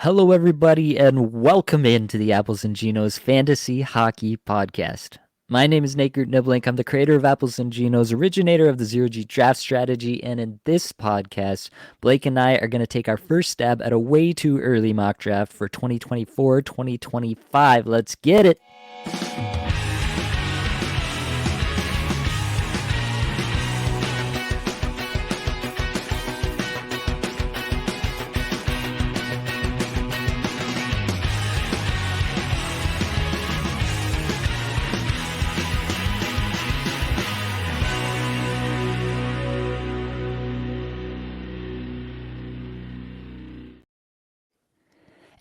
Hello, everybody, and welcome into the Apples and Genos Fantasy Hockey Podcast. My name is Nate Niblink. I'm the creator of Apples and Genos, originator of the Zero G Draft Strategy, and in this podcast, Blake and I are going to take our first stab at a way too early mock draft for 2024-2025. Let's get it.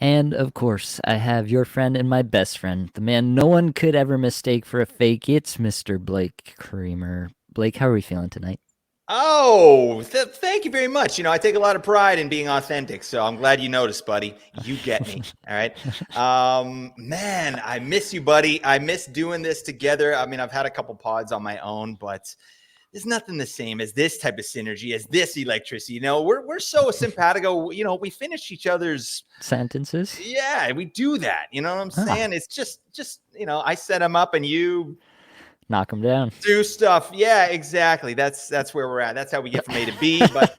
And of course, I have your friend and my best friend, the man no one could ever mistake for a fake. It's Mr. Blake Creamer. Blake, how are we feeling tonight? Oh, thank you very much. I take a lot of pride in being authentic, so I'm glad you noticed, buddy. You get me. All right. Man, I miss you, buddy. I miss doing this together. I mean, I've had a couple pods on my own, but there's nothing the same as this type of synergy, as this electricity. We're so simpatico. We finish each other's sentences. Yeah, we do that. You know what I'm saying? It's just I set them up and you knock them down. Do stuff. Yeah, exactly. That's where we're at. That's how we get from A to B. But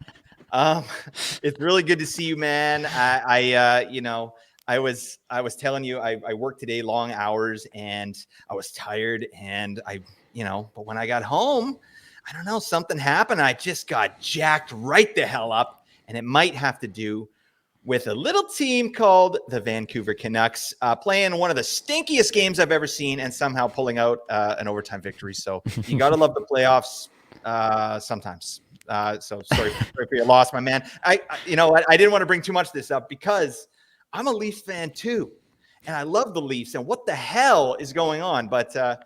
it's really good to see you, man. I was telling you I worked today long hours and I was tired and but when I got home, I don't know, something happened. I just got jacked right the hell up, and it might have to do with a little team called the Vancouver Canucks, playing one of the stinkiest games I've ever seen and somehow pulling out an overtime victory. So you got to love the playoffs sometimes. So sorry for your loss, my man. I didn't want to bring too much of this up because I'm a Leafs fan too, and I love the Leafs. And what the hell is going on? But I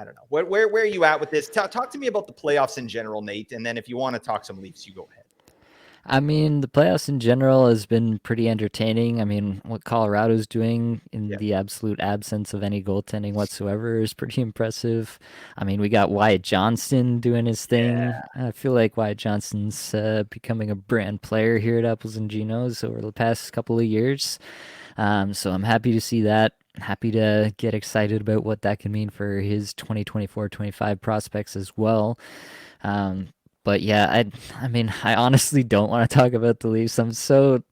don't know. Where are you at with this? Talk to me about the playoffs in general, Nate. And then if you want to talk some Leafs, you go ahead. I mean, the playoffs in general has been pretty entertaining. I mean, what Colorado's doing in the absolute absence of any goaltending whatsoever is pretty impressive. I mean, we got Wyatt Johnston doing his thing. Yeah. I feel like Wyatt Johnston's becoming a brand player here at Apples and Genos over the past couple of years. So I'm happy to see that. Happy to get excited about what that can mean for his 2024-25 prospects as well. But yeah, I mean, I honestly don't want to talk about the Leafs. I'm so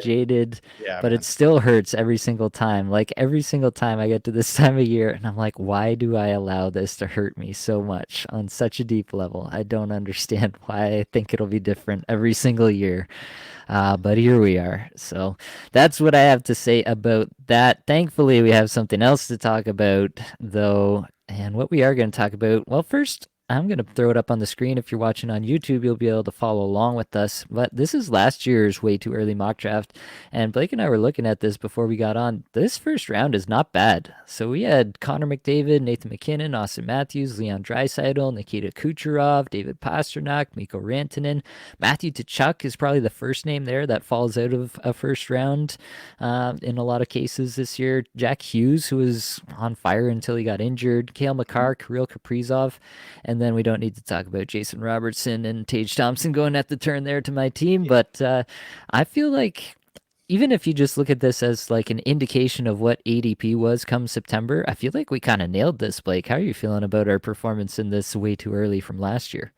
jaded, but it still hurts every single time. Like every single time I get to this time of year, and I'm like, why do I allow this to hurt me so much on such a deep level? I don't understand why I think it'll be different every single year. But here we are. So that's what I have to say about that. Thankfully, we have something else to talk about, though. And what we are going to talk about, well, first, I'm going to throw it up on the screen. If you're watching on YouTube, you'll be able to follow along with us. But this is last year's way too early mock draft. And Blake and I were looking at this before we got on. This first round is not bad. So we had Connor McDavid, Nathan McKinnon, Austin Matthews, Leon Draisaitl, Nikita Kucherov, David Pastrnak, Mikko Rantanen. Matthew Tkachuk is probably the first name there that falls out of a first round in a lot of cases this year. Jack Hughes, who was on fire until he got injured. Cale Makar, Kirill Kaprizov. And then we don't need to talk about Jason Robertson and Tage Thompson going at the turn there to my team. But I feel like even if you just look at this as like an indication of what ADP was come September, I feel like we kind of nailed this, Blake. How are you feeling about our performance in this way too early from last year?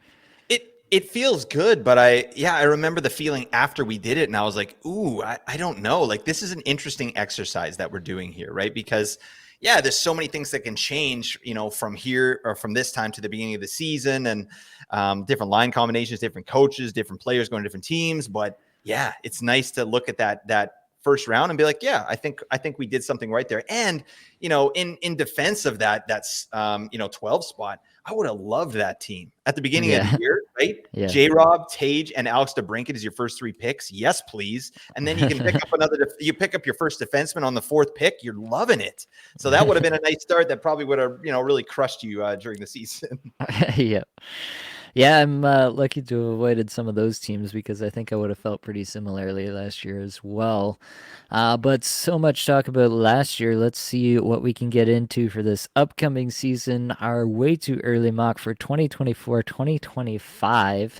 It feels good, but I remember the feeling after we did it, and I was like, ooh, I don't know. Like, this is an interesting exercise that we're doing here, right? Because there's so many things that can change, from here or from this time to the beginning of the season, and different line combinations, different coaches, different players going to different teams. But it's nice to look at that first round and be like, I think we did something right there. And, in defense of that's 12 spot, I would have loved that team at the beginning of the year, right? Yeah. J-Rob, Tage, and Alex DeBrincat is your first three picks. Yes, please. And then you can pick up you pick up your first defenseman on the fourth pick. You're loving it. So that would have been a nice start that probably would have, really crushed you during the season. Yeah. Yeah, I'm lucky to have avoided some of those teams because I think I would have felt pretty similarly last year as well. But so much talk about last year. Let's see what we can get into for this upcoming season. Our way too early mock for 2024-2025.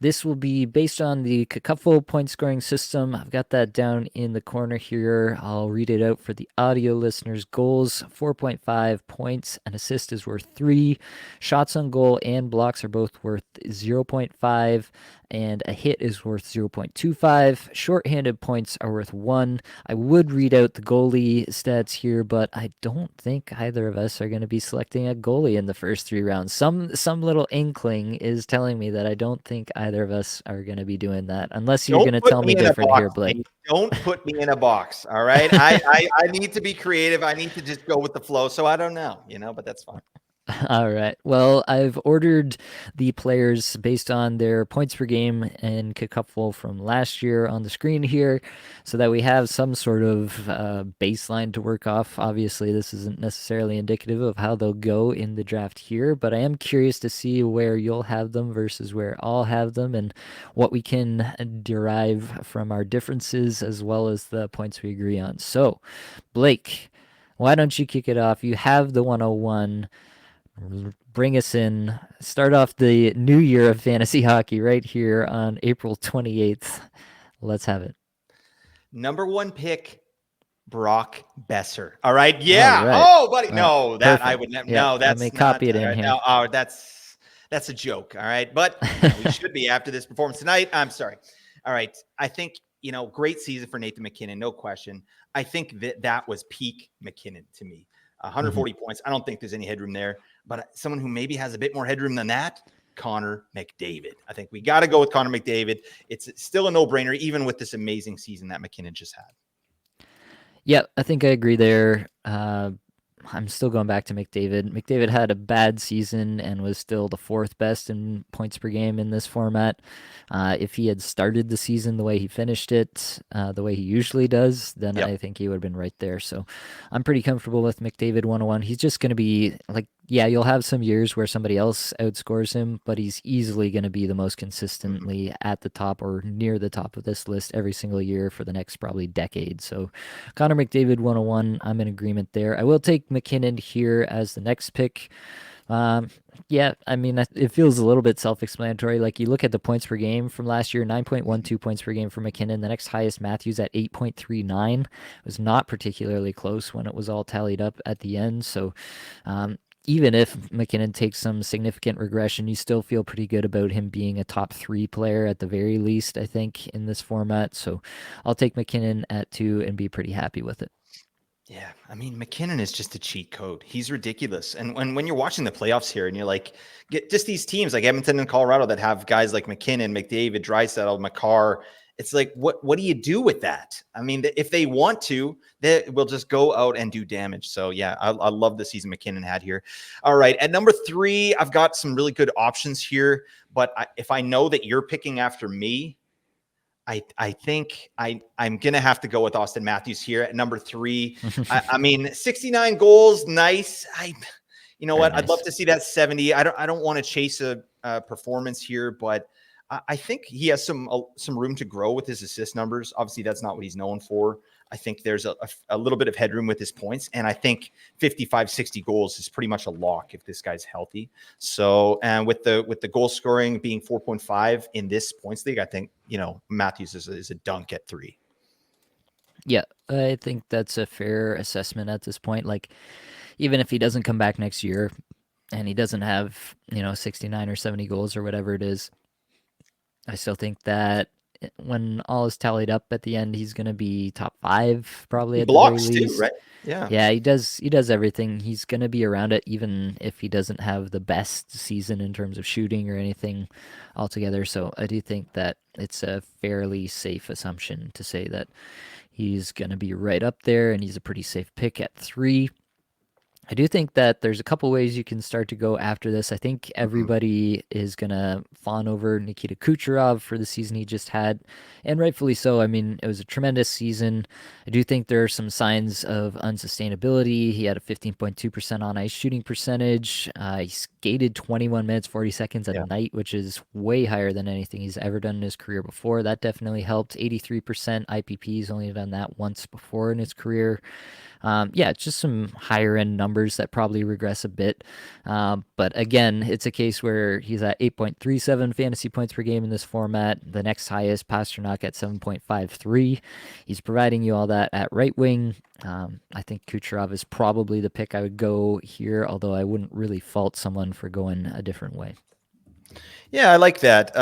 This will be based on the Kakufo point scoring system. I've got that down in the corner here. I'll read it out for the audio listeners. Goals 4.5 points. An assist is worth 3. Shots on goal and blocks are both worth zero point 0.5, and a hit is worth 0.25. Shorthanded points are worth 1. I would read out the goalie stats here, but I don't think either of us are going to be selecting a goalie in the first 3 rounds. Some little inkling is telling me that I don't think either of us are going to be doing that, unless you're Don't going to put tell me me in a different here, box, Blake. Nate. Don't put me in a box. All right. I need to be creative. I need to just go with the flow. So I don't know, but that's fine. All right. Well, I've ordered the players based on their points per game and kickupful from last year on the screen here so that we have some sort of baseline to work off. Obviously, this isn't necessarily indicative of how they'll go in the draft here, but I am curious to see where you'll have them versus where I'll have them and what we can derive from our differences as well as the points we agree on. So, Blake, why don't you kick it off? You have the 101. Bring us in. Start off the new year of fantasy hockey right here on April 28th. Let's have it. Number one pick, Brock Besser. All right. All Yeah. right. Oh, buddy. All right. No, that I Perfect. would never. Yeah, No, let me that's not. copy it All in right. here. No, oh, that's a joke. All right. But we should be after this performance tonight. I'm sorry. All right. I think, great season for Nathan MacKinnon. No question. I think that was peak MacKinnon to me. 140 points. I don't think there's any headroom there. But someone who maybe has a bit more headroom than that, Connor McDavid. I think we got to go with Connor McDavid. It's still a no-brainer, even with this amazing season that MacKinnon just had. Yeah, I think I agree there. I'm still going back to McDavid. McDavid had a bad season and was still the fourth best in points per game in this format. If he had started the season the way he finished it, the way he usually does, then Yep. I think he would have been right there. So I'm pretty comfortable with McDavid 101. He's just going to be like, yeah, you'll have some years where somebody else outscores him, but he's easily going to be the most consistently at the top or near the top of this list every single year for the next probably decade. So Connor McDavid 101, I'm in agreement there. I will take MacKinnon here as the next pick. Yeah, I mean, it feels a little bit self-explanatory. Like you look at the points per game from last year, 9.12 points per game for MacKinnon. The next highest, Matthews at 8.39. It was not particularly close when it was all tallied up at the end. So, even if MacKinnon takes some significant regression, you still feel pretty good about him being a top 3 player at the very least, I think, in this format. So I'll take MacKinnon at 2 and be pretty happy with it. Yeah, I mean, MacKinnon is just a cheat code. He's ridiculous. And when you're watching the playoffs here and you're like, get just these teams like Edmonton and Colorado that have guys like MacKinnon, McDavid, Draisaitl, Makar, it's like, what do you do with that? I mean, if they want to, they will just go out and do damage. So yeah, I love the season MacKinnon had here. All right, at number 3, I've got some really good options here. But if I know that you're picking after me, I think I'm gonna have to go with Austin Matthews here at number 3. I mean, 69 goals, nice. You know Very what? I'd love nice. to see that 70. I don't want to chase a performance here, but I think he has some room to grow with his assist numbers. Obviously, that's not what he's known for. I think there's a little bit of headroom with his points, and I think 55, 60 goals is pretty much a lock if this guy's healthy. So, and with the goal scoring being 4.5 in this points league, I think Matthews is a dunk at 3. Yeah, I think that's a fair assessment at this point. Like, even if he doesn't come back next year and he doesn't have, 69 or 70 goals or whatever it is, I still think that when all is tallied up at the end, he's going to be top 5 probably He at the very blocks too, least. right? Yeah. Yeah, he does everything. He's going to be around it even if he doesn't have the best season in terms of shooting or anything altogether. So I do think that it's a fairly safe assumption to say that he's going to be right up there and he's a pretty safe pick at 3. I do think that there's a couple ways you can start to go after this. I think Mhm. everybody is going to fawn over Nikita Kucherov for the season he just had, and rightfully so. I mean, it was a tremendous season. I do think there are some signs of unsustainability. He had a 15.2% on ice shooting percentage. He skated 21 minutes, 40 seconds a Yeah. night, which is way higher than anything he's ever done in his career before. That definitely helped. 83% IPP. He's only done that once before in his career. Yeah, it's just some higher end numbers that probably regress a bit. But again, it's a case where he's at 8.37 fantasy points per game in this format. The next highest, Pasternak at 7.53. He's providing you all that at right wing. I think Kucherov is probably the pick I would go here, although I wouldn't really fault someone for going a different way. Yeah, I like that.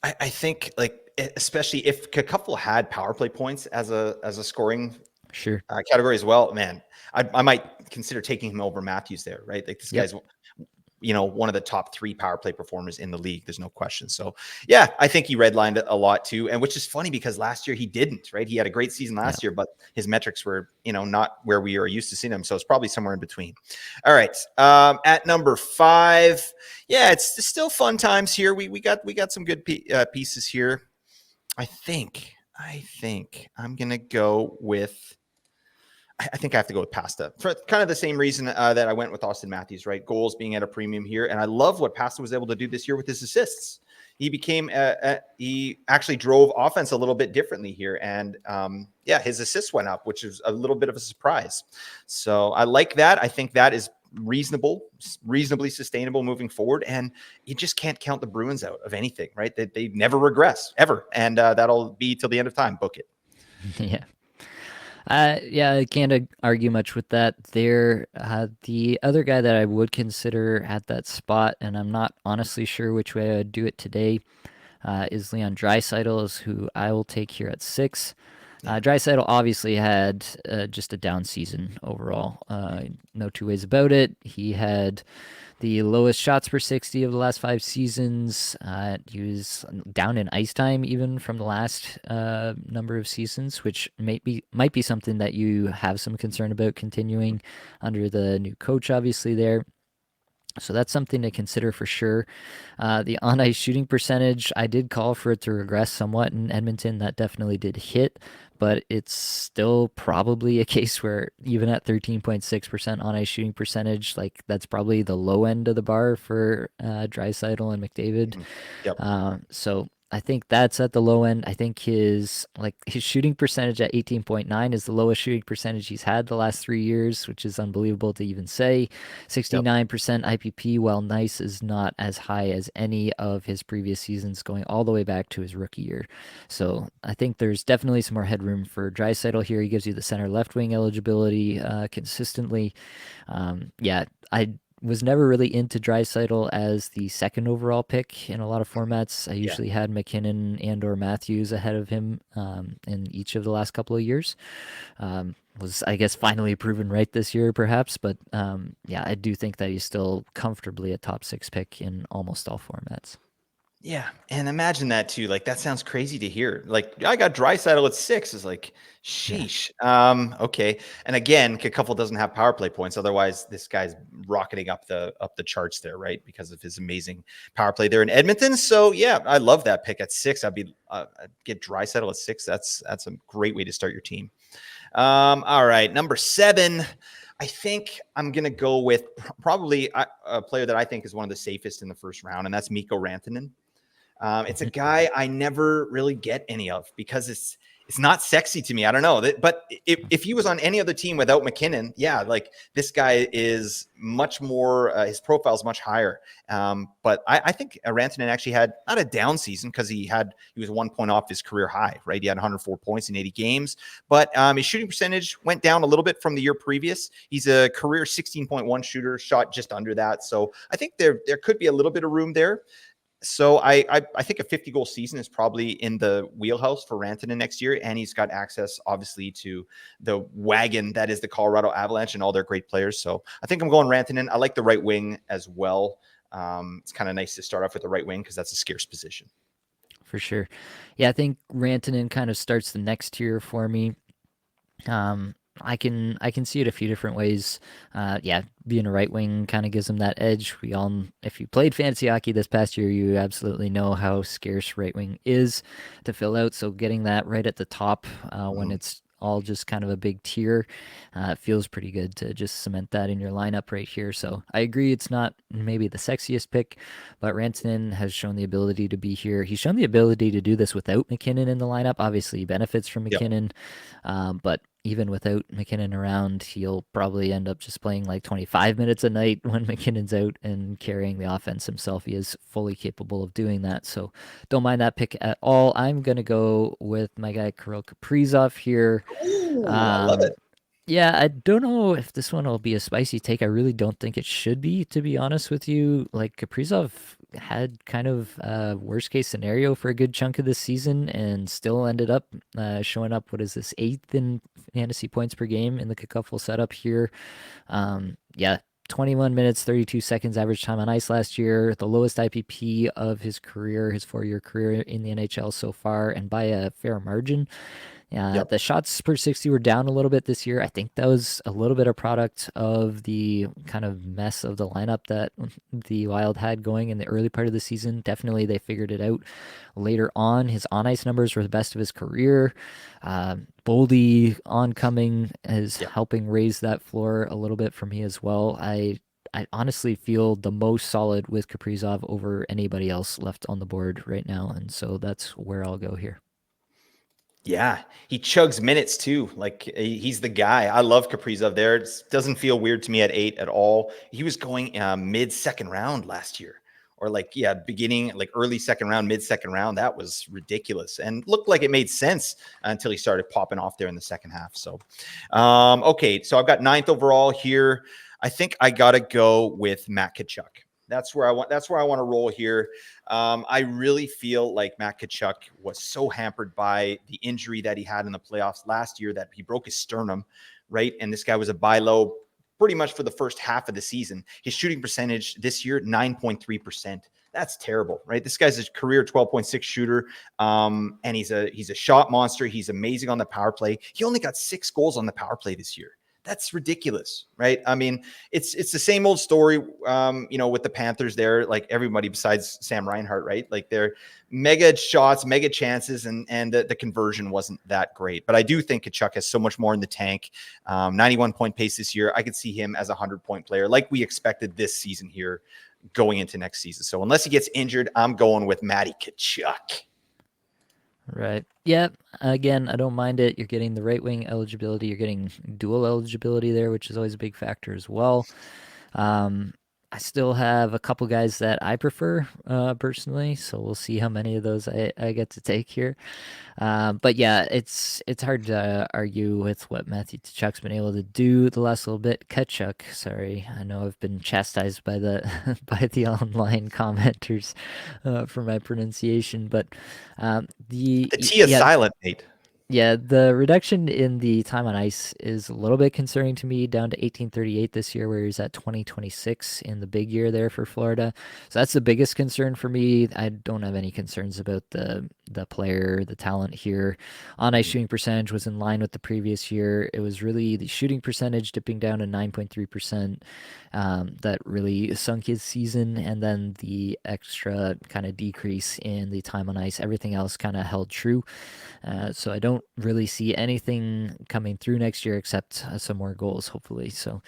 I think like especially if a couple had power play points as a scoring Sure. category as well, man, I might consider taking him over Matthews there, right? Like this Yep. guy's one of the top 3 power play performers in the league. There's no question. So yeah, I think he redlined it a lot too. And which is funny because last year he didn't, right? He had a great season Yeah. last year, but his metrics were, not where we are used to seeing him. So it's probably somewhere in between. All right. At number 5, yeah, it's still fun times here. We got some good pieces here. I think I'm gonna go with. I think I have to go with Pasta for kind of the same reason that I went with Austin Matthews, right? Goals being at a premium here. And I love what Pasta was able to do this year with his assists. He actually drove offense a little bit differently here. And yeah, his assists went up, which is a little bit of a surprise. So I like that. I think that is reasonably sustainable moving forward. And you just can't count the Bruins out of anything, right? They never regress ever. And that'll be till the end of time. Book it. Yeah. Yeah, I can't argue much with that there. The other guy that I would consider at that spot, and I'm not honestly sure which way I'd do it today, is Leon Draisaitl, is who I will take here at 6. Yeah. Draisaitl obviously had just a down season overall. No two ways about it. He had the lowest shots per 60 of the last 5 seasons. He was down in ice time even from the last number of seasons, which might be something that you have some concern about continuing under the new coach, obviously there. So that's something to consider for sure. The on ice shooting percentage, I did call for it to regress somewhat in Edmonton. That definitely did hit, but it's still probably a case where even at 13.6% on ice shooting percentage, like that's probably the low end of the bar for Draisaitl and McDavid. Mhm. Yep. So I think that's at the low end. I think his shooting percentage at 18.9 is the lowest shooting percentage he's had the last 3 years, which is unbelievable to even say. Yep. 69% IPP, while nice, is not as high as any of his previous seasons, going all the way back to his rookie year. So I think there's definitely some more headroom for Draisaitl here. He gives you the center left wing eligibility consistently. Yeah, I was never really into Draisaitl as the second overall pick in a lot of formats. I Yeah. usually had McKinnon and or Matthews ahead of him in each of the last couple of years. Was, I guess, finally proven right this year, perhaps. But yeah, I do think that he's still comfortably a top 6 pick in almost all formats. Yeah, and imagine that too. Like that sounds crazy to hear. Like I got Draisaitl at 6. Is like, Yeah. sheesh. Okay. And again, Kakuffel doesn't have power play points. Otherwise, this guy's rocketing up the charts there, right? Because of his amazing power play there in Edmonton. So yeah, I love that pick at 6. I'd get Draisaitl at 6. That's a great way to start your team. All right, number 7. I think I'm gonna go with probably a player that I think is one of the safest in the first round, and that's Mikko Rantanen. It's a Mhm. guy I never really get any of because it's not sexy to me. I don't know. But if he was on any other team without McKinnon, yeah, like this guy is much more. His profile is much higher. But I think Rantanen actually had not a down season because he was 1 point off his career high. Right, he had 104 points in 80 games, but his shooting percentage went down a little bit from the year previous. He's a career 16.1 shooter, shot just under that. So I think there could be a little bit of room there. So I think a 50 goal season is probably in the wheelhouse for Rantanen next year, and he's got access obviously to the wagon that is the Colorado Avalanche and all their great players. So I think I'm going Rantanen. I like the right wing as well. It's kind of nice to start off with the right wing because that's a scarce position. For sure. Yeah, I think Rantanen kind of starts the next tier for me. I can see it a few different ways. Yeah, being a right wing kind of gives him that edge. If you played fantasy hockey this past year, you absolutely know how scarce right wing is to fill out. So getting that right at the top when Mm, it's all just kind of a big tier, feels pretty good to just cement that in your lineup right here. So I agree, it's not maybe the sexiest pick, but Rantanen has shown the ability to be here. He's shown the ability to do this without McKinnon in the lineup. Obviously, he benefits from yep. McKinnon, but even without McKinnon around, he'll probably end up just playing like 25 minutes a night when McKinnon's out and carrying the offense himself. He is fully capable of doing that. So don't mind that pick at all. I'm going to go with my guy Kirill Kaprizov here. Ooh, I love Um, it. yeah, I don't know if this one will be a spicy take. I really don't think it should be, to be honest with you. Like Kaprizov had kind of a worst case scenario for a good chunk of this season and still ended up showing up. What is this, eighth in fantasy points per game in the Cacuffull setup here? Yeah, 21 minutes, 32 seconds average time on ice last year, the lowest IPP of his career, his 4 year career in the NHL so far, and by a fair margin. Yep. The shots per 60 were down a little bit this year. I think that was a little bit of product of the kind of mess of the lineup that the Wild had going in the early part of the season. Definitely they figured it out later on. His on ice numbers were the best of his career. Boldy oncoming is Yep. helping raise that floor a little bit for me as well. I honestly feel the most solid with Kaprizov over anybody else left on the board right now, and so that's where I'll go here. Yeah, he chugs minutes too. Like he's the guy. I love Kaprizov there. It doesn't feel weird to me at 8 at all. He was going mid second round last year, or like yeah, beginning like early second round, mid second round. That was ridiculous and looked like it made sense until he started popping off there in the second half. So, okay, so I've got ninth overall here. I think I gotta go with Matt Kachuk. That's where I want. That's where I want to roll here. I really feel like Matt Kachuk was so hampered by the injury that he had in the playoffs last year that he broke his sternum, right? And this guy was a buy low pretty much for the first half of the season. His shooting percentage this year, 9.3%. That's terrible, right? This guy's a career 12.6 shooter, and he's a shot monster. He's amazing on the power play. He only got 6 goals on the power play this year. That's ridiculous, right? I mean, it's the same old story, with the Panthers there, like everybody besides Sam Reinhart, right? Like they're mega shots, mega chances, and the conversion wasn't that great. But I do think Kachuk has so much more in the tank. 91 point pace this year. I could see him as a 100 point player, like we expected this season here going into next season. So unless he gets injured, I'm going with Matty Kachuk. Right. Yeah. Again, I don't mind it. You're getting the right wing eligibility. You're getting dual eligibility there, which is always a big factor as well. Um, I still have a couple guys that I prefer personally, so we'll see how many of those I get to take here. But yeah, it's hard to argue with what Matthew Tkachuk's been able to do the last little bit. Tkachuk, sorry, I know I've been chastised by the by the online commenters for my pronunciation, but The T is yeah, silent, Nate. yeah, the reduction in the time on ice is a little bit concerning to me, down to 1838 this year, where he's at 2026 in the big year there for Florida. So that's the biggest concern for me. I don't have any concerns about the player, the talent here. On ice Mhm. shooting percentage was in line with the previous year. It was really the shooting percentage dipping down to 9.3% that really sunk his season, and then the extra kind of decrease in the time on ice. Everything else kind of held true. So I don't really see anything coming through next year except some more goals, hopefully. So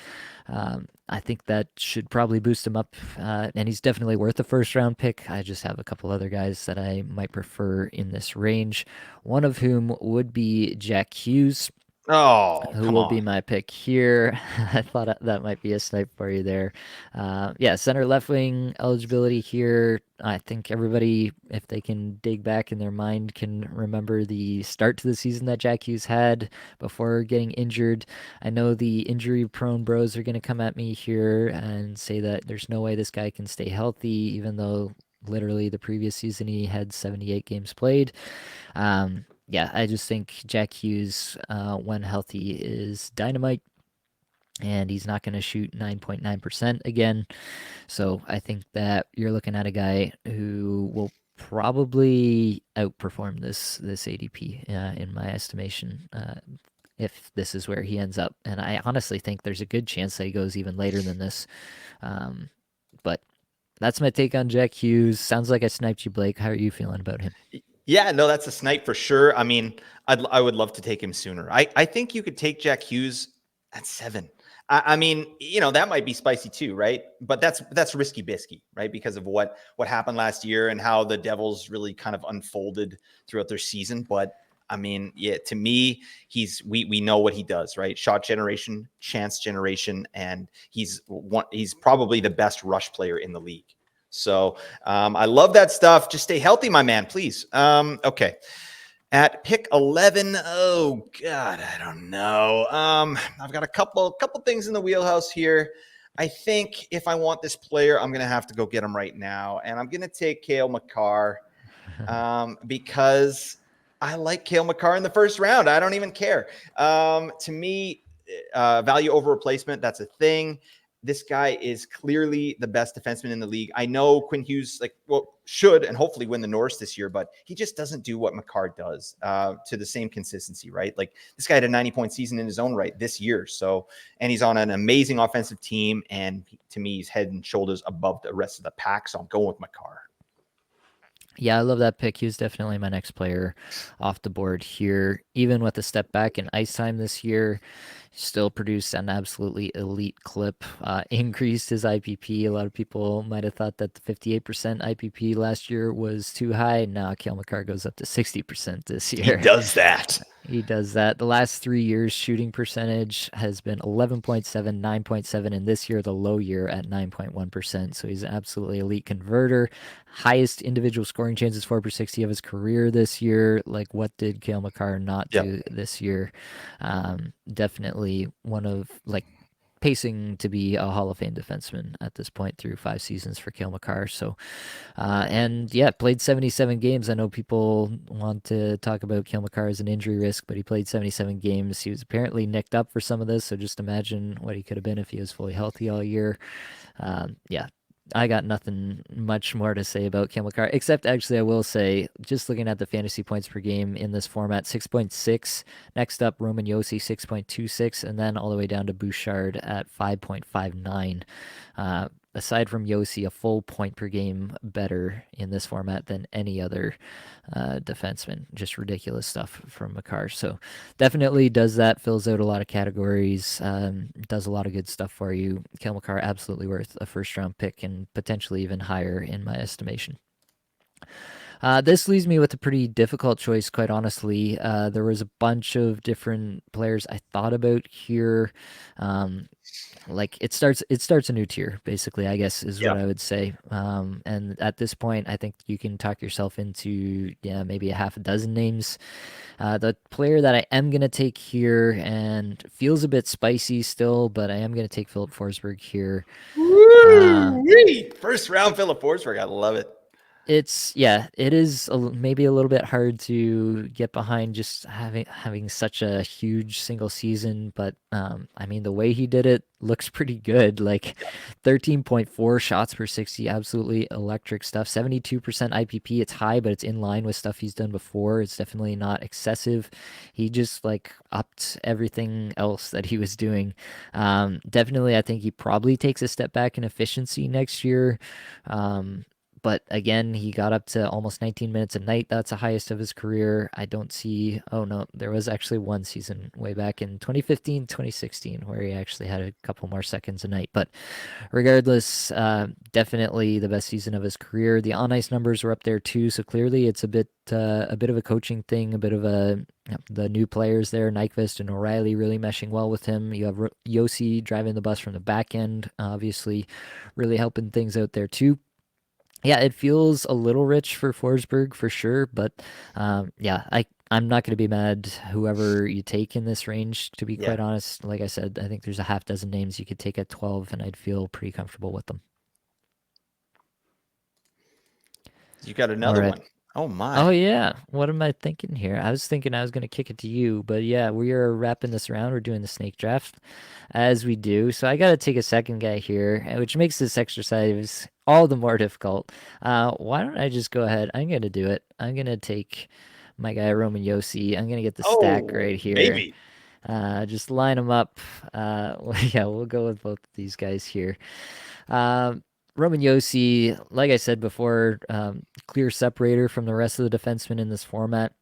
I think that should probably boost him up, and he's definitely worth a first round pick. I just have a couple other guys that I might prefer in this range, one of whom would be Jack Hughes, Oh, who come will on. be my pick here. I thought that might be a snipe for you there. Yeah, center left wing eligibility here. I think everybody, if they can dig back in their mind, can remember the start to the season that Jack Hughes had before getting injured. I know the injury prone bros are going to come at me here and say that there's no way this guy can stay healthy, even though literally the previous season he had 78 games played. Yeah, I just think Jack Hughes, when healthy, is dynamite, and he's not going to shoot 9.9% again. So I think that you're looking at a guy who will probably outperform this ADP in my estimation. if this is where he ends up. And I honestly think there's a good chance that he goes even later than this. Um, but that's my take on Jack Hughes. Sounds like I sniped you, Blake. How are you feeling about him? Yeah, no, that's a snipe for sure. I mean, I would love to take him sooner. I think you could take Jack Hughes at 7. I mean, that might be spicy too, right? But that's risky bisky, right? Because of what happened last year and how the Devils really kind of unfolded throughout their season. But I mean, yeah, to me, we know what he does, right? Shot generation, chance generation, and he's probably the best rush player in the league. So I love that stuff. Just stay healthy, my man, please. Okay. At pick 11, oh God, I don't know. I've got a couple things in the wheelhouse here. I think if I want this player, I'm gonna have to go get him right now, and I'm gonna take Cale Makar because I like Cale Makar in the first round. I don't even care. To me, value over replacement, that's a thing. This guy is clearly the best defenseman in the league. I know Quinn Hughes should and hopefully win the Norris this year, but he just doesn't do what Makar does to the same consistency, right? Like this guy had a 90-point season in his own right this year. So, and he's on an amazing offensive team. And to me, he's head and shoulders above the rest of the pack. So I'm going with Makar. Yeah, I love that pick. He was definitely my next player off the board here. Even with a step back in ice time this year, still produced an absolutely elite clip. Increased his IPP. A lot of people might have thought that the 58% IPP last year was too high. Now Cale Makar goes up to 60% this He year. does that. He does that. The last 3 years, shooting percentage has been 11.7, 9.7, and this year, the low year at 9.1%. So he's an absolutely elite converter. Highest individual scoring chances for per 60 of his career this year. Like, what did Cale Makar not Yep. do this year? Definitely one of, like, pacing to be a Hall of Fame defenseman at this point through 5 seasons for Cale Makar. So, and yeah, played 77 games. I know people want to talk about Cale Makar as an injury risk, but he played 77 games. He was apparently nicked up for some of this, so just imagine what he could have been if he was fully healthy all year. Yeah, I got nothing much more to say about Cale Makar, except actually I will say, just looking at the fantasy points per game in this format, 6.6. Next up, Roman Yossi, 6.26, and then all the way down to Bouchard at 5.59. Aside from Yossi, a full point per game better in this format than any other defenseman. Just ridiculous stuff from Makar. So definitely does that, fills out a lot of categories, does a lot of good stuff for you. Cale Makar, absolutely worth a first round pick and potentially even higher in my estimation. This leaves me with a pretty difficult choice, quite honestly. There was a bunch of different players I thought about here. Like it starts a new tier, basically, I guess is what Yep. I would say. And at this point, I think you can talk yourself into, yeah, maybe a half a dozen names. The player that I am gonna take here and feels a bit spicy still, but I am gonna take Philip Forsberg here. Woo-wee! First round, Philip Forsberg. I love it. It is maybe a little bit hard to get behind just having such a huge single season, but I mean the way he did it looks pretty good. Like 13.4 shots per 60, absolutely electric stuff. 72% IPP, it's high, but it's in line with stuff he's done before. It's definitely not excessive. He just like upped everything else that he was doing. Definitely, I think he probably takes a step back in efficiency next year. But again, he got up to almost 19 minutes a night. That's the highest of his career. I don't see, oh no, there was actually one season way back in 2015, 2016, where he actually had a couple more seconds a night. But regardless, definitely the best season of his career. The on ice numbers were up there too. So clearly it's a bit of a coaching thing, a bit of the new players there, Nyquist and O'Reilly really meshing well with him. You have Yossi driving the bus from the back end, obviously really helping things out there too. Yeah, it feels a little rich for Forsberg for sure, but yeah, I'm not going to be mad whoever you take in this range. To be Yeah. quite honest, like I said, I think there's a half dozen names you could take at 12, and I'd feel pretty comfortable with them. You got All another right. one. Oh Oh my. yeah, what am I thinking here? I was thinking I was going to kick it to you, but yeah, we are wrapping this around. We're doing the snake draft as we do. So I got to take a second guy here, which makes this exercise all the more difficult. Why don't I just go ahead? I'm going to do it. I'm going to take my guy Roman Yossi. I'm going to get the stack Oh, right here. baby. Just line them up. Yeah, we'll go with both of these guys here. Um, Roman Yossi, like I said before, clear separator from the rest of the defensemen in this format.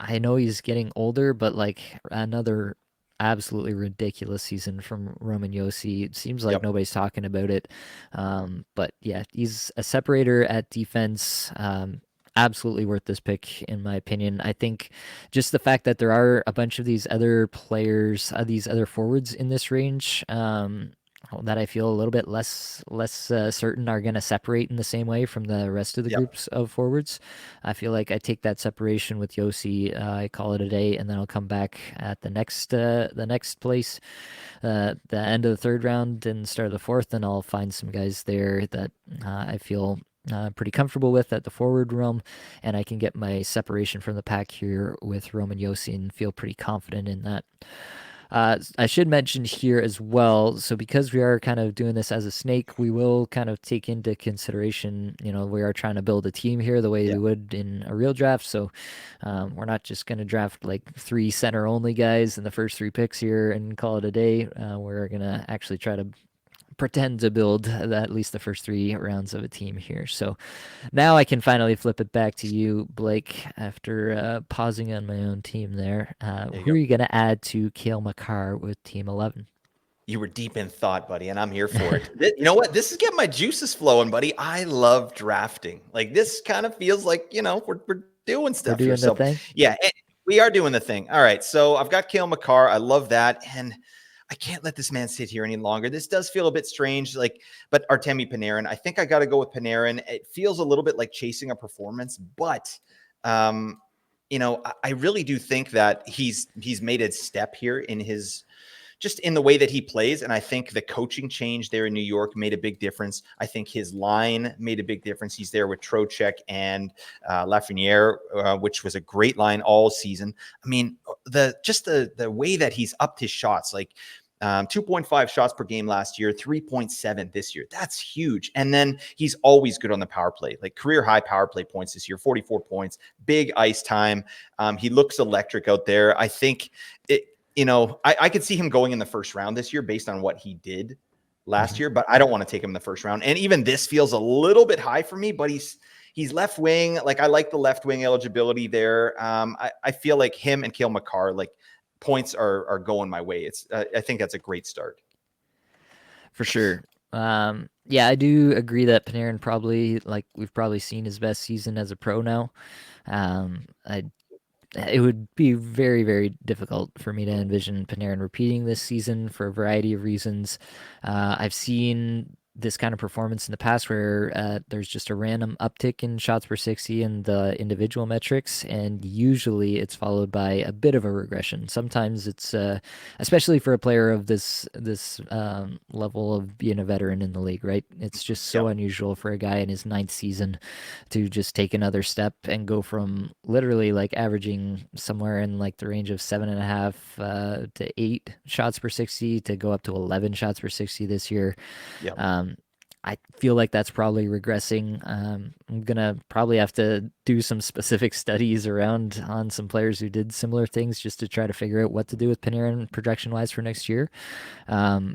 I know he's getting older, but like another absolutely ridiculous season from Roman Yossi. It seems like Yep. nobody's talking about it. But yeah, he's a separator at defense. Absolutely worth this pick, in my opinion. I think just the fact that there are a bunch of these other players, these other forwards in this range, that I feel a little bit less certain are going to separate in the same way from the rest of the Yep. groups of forwards. I feel like I take that separation with Yossi. I call it a day, and then I'll come back at the next place, the end of the third round and start of the fourth, and I'll find some guys there that I feel pretty comfortable with at the forward realm, and I can get my separation from the pack here with Roman Yossi and feel pretty confident in that. I should mention here as well. So, because we are kind of doing this as a snake, we will kind of take into consideration, we are trying to build a team here the way Yeah. we would in a real draft. So, we're not just going to draft like three center only guys in the first three picks here and call it a day. We're going to actually try to pretend to build at least the first three rounds of a team here. So, now I can finally flip it back to you, Blake, after pausing on my own team there. There you Who are go. you going to add to Kale McCarr with Team 11? You were deep in thought, buddy, and I'm here for it. You know what? This is getting my juices flowing, buddy. I love drafting. Like this kind of feels like, we're doing We're stuff here. doing the So thing. yeah, we are doing the thing. All right. So I've got Kale McCarr. I love that. And I can't let this man sit here any longer. This does feel a bit strange. But Artemi Panarin, I think I got to go with Panarin. It feels a little bit like chasing a performance, but um, I really do think that he's made a step here in his just in the way that he plays. And I think the coaching change there in New York made a big difference. I think his line made a big difference. He's there with Trocheck and Lafreniere, which was a great line all season. I mean, the way that he's upped his shots, 2.5 shots per game last year, 3.7 this year. That's huge. And then he's always good on the power play, like career high power play points this year, 44 points, big ice time. He looks electric out there. I think I could see him going in the first round this year based on what he did last Mhm. year, but I don't want to take him in the first round. And even this feels a little bit high for me, but he's left wing. Like I like the left wing eligibility there. I feel like him and Cale McCarr, like points are going my way. I think that's a great start. For sure. Yeah, I do agree that Panarin probably, like, we've probably seen his best season as a pro now. I It would be very, very difficult for me to envision Panarin repeating this season for a variety of reasons. I've seen this kind of performance in the past where there's just a random uptick in shots per 60 in the individual metrics, and usually it's followed by a bit of a regression. Sometimes it's, especially for a player of this level of being a veteran in the league, right? It's just so Yep. unusual for a guy in his ninth season to just take another step and go from literally like averaging somewhere in like the range of 7.5 to 8 shots per 60 to go up to 11 shots per 60 this year. Yep. Um, I feel like that's probably regressing. I'm gonna probably have to do some specific studies around on some players who did similar things just to try to figure out what to do with Panarin projection wise for next year. Um,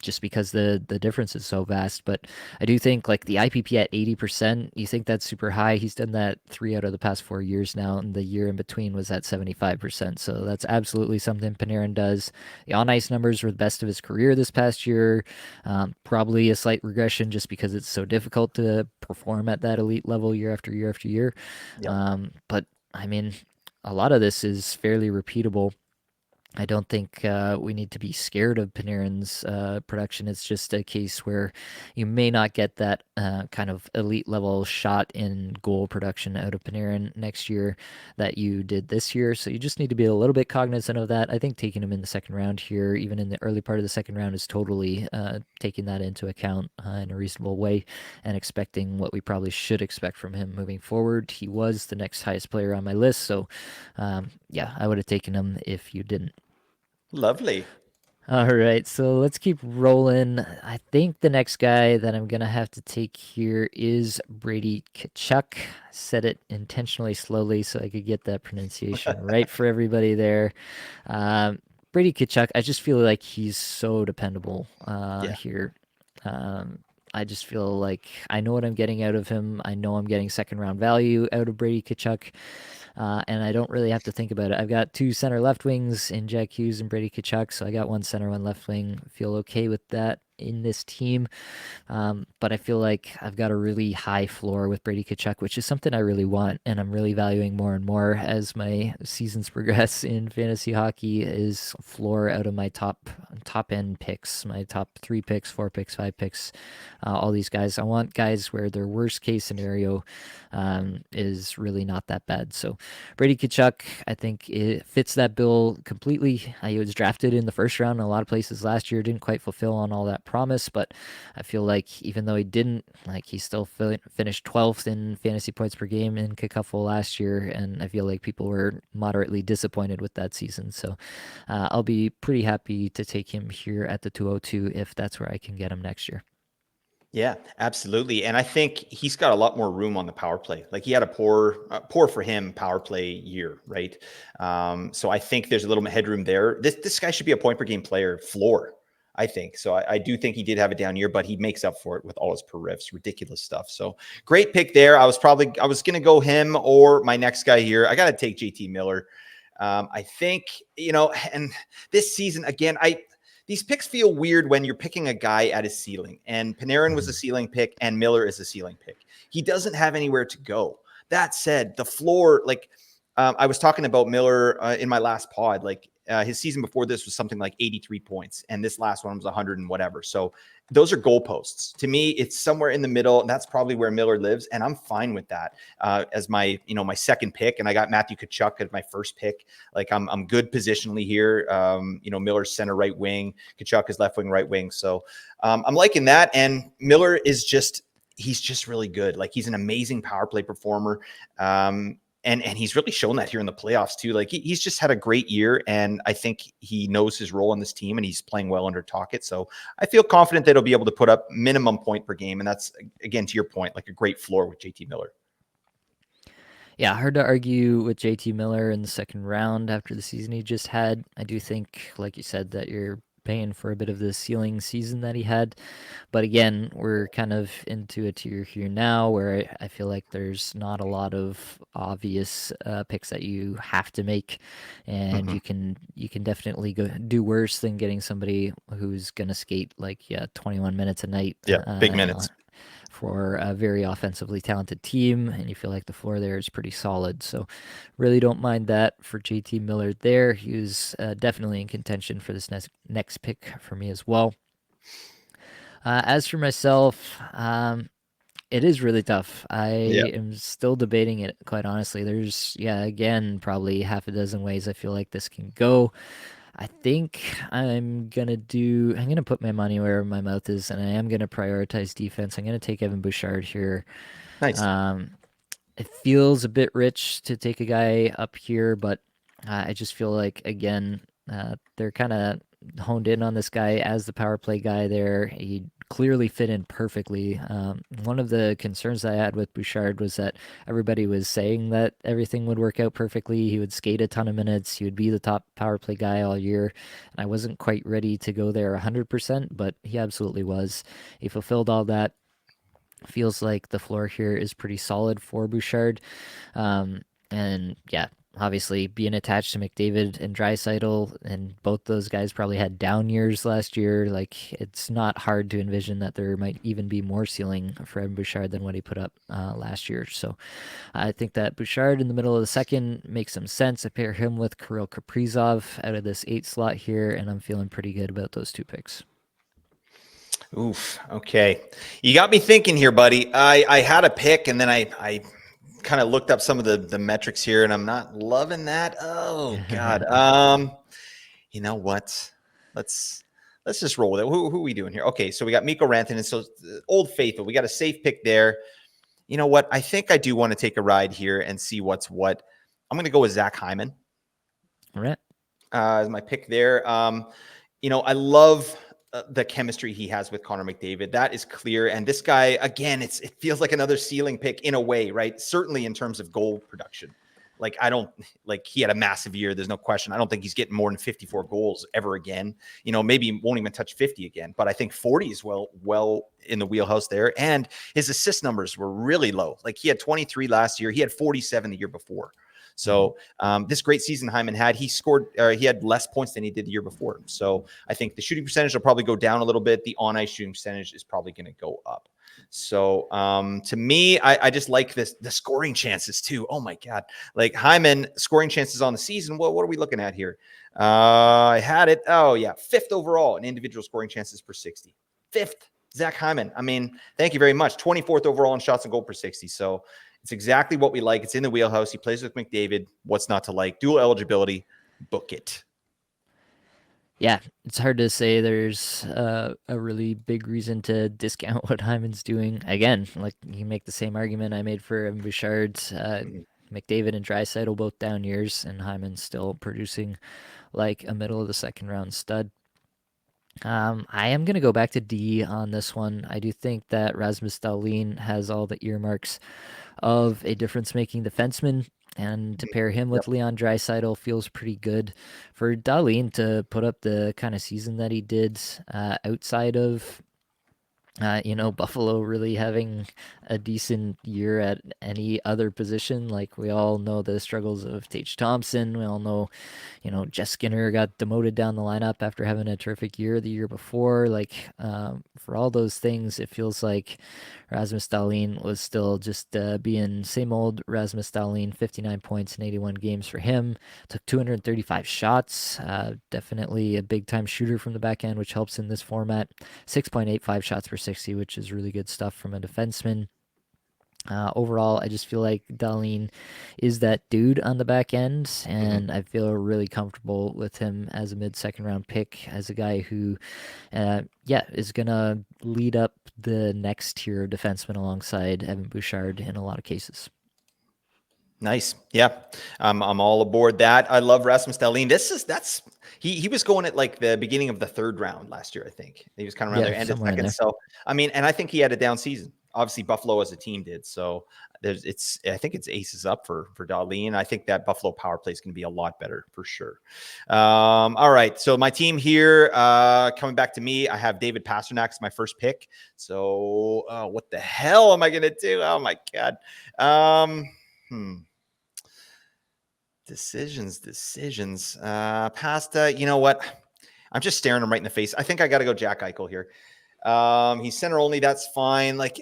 just because the difference is so vast. But I do think like the IPP at 80%, you think that's super high. He's done that 3 out of the past 4 years now, and the year in between was at 75%. So that's absolutely something Panarin does. The on ice numbers were the best of his career this past year. Probably a slight regression just because it's so difficult to perform at that elite level year after year after year. Yep. But I mean, a lot of this is fairly repeatable. I don't think we need to be scared of Panarin's production. It's just a case where you may not get that kind of elite level shot in goal production out of Panarin next year that you did this year. So you just need to be a little bit cognizant of that. I think taking him in the second round here, even in the early part of the second round, is totally taking that into account in a reasonable way and expecting what we probably should expect from him moving forward. He was the next highest player on my list. So yeah, I would have taken him if you didn't. Lovely. All right, so let's keep rolling. I think the next guy that I'm gonna have to take here is Brady Kachuk. Said it intentionally slowly so I could get that pronunciation right for everybody there. Um, Brady Kachuk, I just feel like he's so dependable Yeah. here. Um, I just feel like I know what I'm getting out of him. I know I'm getting second round value out of Brady Kachuk. And I don't really have to think about it. I've got two center left wings in Jack Hughes and Brady Kachuk, so I got one center, one left wing. Feel okay with that in this team. But I feel like I've got a really high floor with Brady Kachuk, which is something I really want, and I'm really valuing more and more as my seasons progress in fantasy hockey. Is floor out of my top end picks, my top 3 picks, 4 picks, 5 picks, all these guys. I want guys where their worst case scenario is really not that bad. So Brady Kachuk, I think it fits that bill completely. He was drafted in the first round in a lot of places last year, didn't quite fulfill on all that promise, but I feel like even though he didn't, like he still finished 12th in fantasy points per game in Kickuffle last year, and I feel like people were moderately disappointed with that season. So I'll be pretty happy to take him here at the 202 if that's where I can get him next year. Yeah, absolutely. And I think he's got a lot more room on the power play. Like he had a poor for him power play year, right? So I think there's a little headroom there. This guy should be a point per game player floor, I think. So I do think he did have a down year, but he makes up for it with all his per riffs, ridiculous stuff. So great pick there. I was going to go him or my next guy here. I got to take JT Miller. I think, and this season again, these picks feel weird when you're picking a guy at his ceiling, and Panarin was a ceiling pick and Miller is a ceiling pick. He doesn't have anywhere to go. That said, the floor, like I was talking about Miller in my last pod, like his season before this was something like 83 points, and this last one was 100 and whatever. So those are goalposts. To me, it's somewhere in the middle, and that's probably where Miller lives, and I'm fine with that as my second pick. And I got Matthew Tkachuk as my first pick. Like I'm good positionally here. Miller's center right wing, Tkachuk is left wing, right wing. So I'm liking that. And Miller is he's just really good. Like he's an amazing power play performer. And he's really shown that here in the playoffs too. Like he's just had a great year, and I think he knows his role on this team, and he's playing well under Tocchet. So I feel confident that he'll be able to put up minimum point per game, and that's again to your point, like a great floor with JT Miller. Yeah, hard to argue with JT Miller in the second round after the season he just had. I do think, like you said, that you're paying for a bit of the ceiling season that he had. But again, we're kind of into a tier here now where I feel like there's not a lot of obvious picks that you have to make, and Mm-hmm. you can definitely go do worse than getting somebody who's gonna skate like 21 minutes a night. Yeah, big minutes. For a very offensively talented team, and you feel like the floor there is pretty solid. So, really don't mind that for JT Miller there. He was definitely in contention for this next pick for me as well. As for myself, it is really tough. I Yeah. am still debating it, quite honestly. There's, again, probably half a dozen ways I feel like this can go. I think I'm gonna put my money where my mouth is, and I am gonna prioritize defense. I'm gonna take Evan Bouchard here. Nice. Um, it feels a bit rich to take a guy up here, but I just feel like again they're kind of honed in on this guy as the power play guy. There, he clearly fit in perfectly. One of the concerns I had with Bouchard was that everybody was saying that everything would work out perfectly. He would skate a ton of minutes. He would be the top power play guy all year, and I wasn't quite ready to go there 100%, but he absolutely was. He fulfilled all that. Feels like the floor here is pretty solid for Bouchard. And yeah, obviously being attached to McDavid and Draisaitl, and both those guys probably had down years last year. Like it's not hard to envision that there might even be more ceiling for Evan Bouchard than what he put up last year. So I think that Bouchard in the middle of the second makes some sense. I pair him with Kirill Kaprizov out of this 8 slot here, and I'm feeling pretty good about those 2 picks. Oof. Okay. You got me thinking here, buddy. I had a pick, and then I kind of looked up some of the metrics here, and I'm not loving that. Oh God. You know what? Let's let's just roll with it. Who are we doing here? Okay, so we got Mikko Rantanen. So Old Faithful. We got a safe pick there. You know what? I think I do want to take a ride here and see what's what. I'm going to go with Zach Hyman All right. as my pick there. I love the chemistry he has with Connor McDavid. That is clear. And this guy, again, it feels like another ceiling pick in a way, right? Certainly in terms of goal production. Like, I don't like he had a massive year. There's no question. I don't think he's getting more than 54 goals ever again. Maybe he won't even touch 50 again, but I think 40 is well in the wheelhouse there. And his assist numbers were really low. Like, he had 23 last year. He had 47 the year before. So this great season Hyman had, he had less points than he did the year before. So I think the shooting percentage will probably go down a little bit. The on-ice shooting percentage is probably going to go up. So to me, I just like the scoring chances too. Oh my God. Like, Hyman scoring chances on the season. Well, what are we looking at here? I had it. Oh yeah. 5th overall in individual scoring chances per 60. 5th, Zach Hyman. I mean, thank you very much. 24th overall in shots and goal per 60. So it's exactly what we like. It's in the wheelhouse. He plays with McDavid. What's not to like? Dual eligibility. Book it. Yeah, it's hard to say there's a really big reason to discount what Hyman's doing. Again, like, you make the same argument I made for Bouchard. McDavid and Draisaitl both down years, and Hyman's still producing like a middle of the second round stud. I am going to go back to D on this one. I do think that Rasmus Dahlin has all the earmarks of a difference-making defenseman, and to pair him Yep. with Leon Draisaitl feels pretty good. For Dahlin to put up the kind of season that he did, outside of Buffalo really having a decent year at any other position. Like, we all know the struggles of Tage Thompson. We all know, Jess Skinner got demoted down the lineup after having a terrific year the year before. Like, for all those things, it feels like Rasmus Dahlin was still just being same old Rasmus Dahlin. 59 points in 81 games for him. Took 235 shots. Definitely a big time shooter from the back end, which helps in this format. 6.85 shots per 60, which is really good stuff from a defenseman. Overall, I just feel like Dahlin is that dude on the back end, and I feel really comfortable with him as a mid-second round pick, as a guy who, is going to lead up the next tier of defenseman alongside Evan Bouchard in a lot of cases. Nice. Yeah. I'm all aboard that. I love Rasmus Dahlin. He was going at like the beginning of the 3rd round last year. I think he was kind of around there, end of somewhere in second. there. So, I mean, and I think he had a down season. Obviously Buffalo as a team did. So I think it's aces up for Dahlin. I think that Buffalo power play is going to be a lot better for sure. All right. So my team here, coming back to me, I have David Pastrnak as my first pick. So what the hell am I going to do? Oh my God. Decisions. Pasta, you know what? I'm just staring him right in the face. I think I got to go Jack Eichel here. He's center only. That's fine. Like,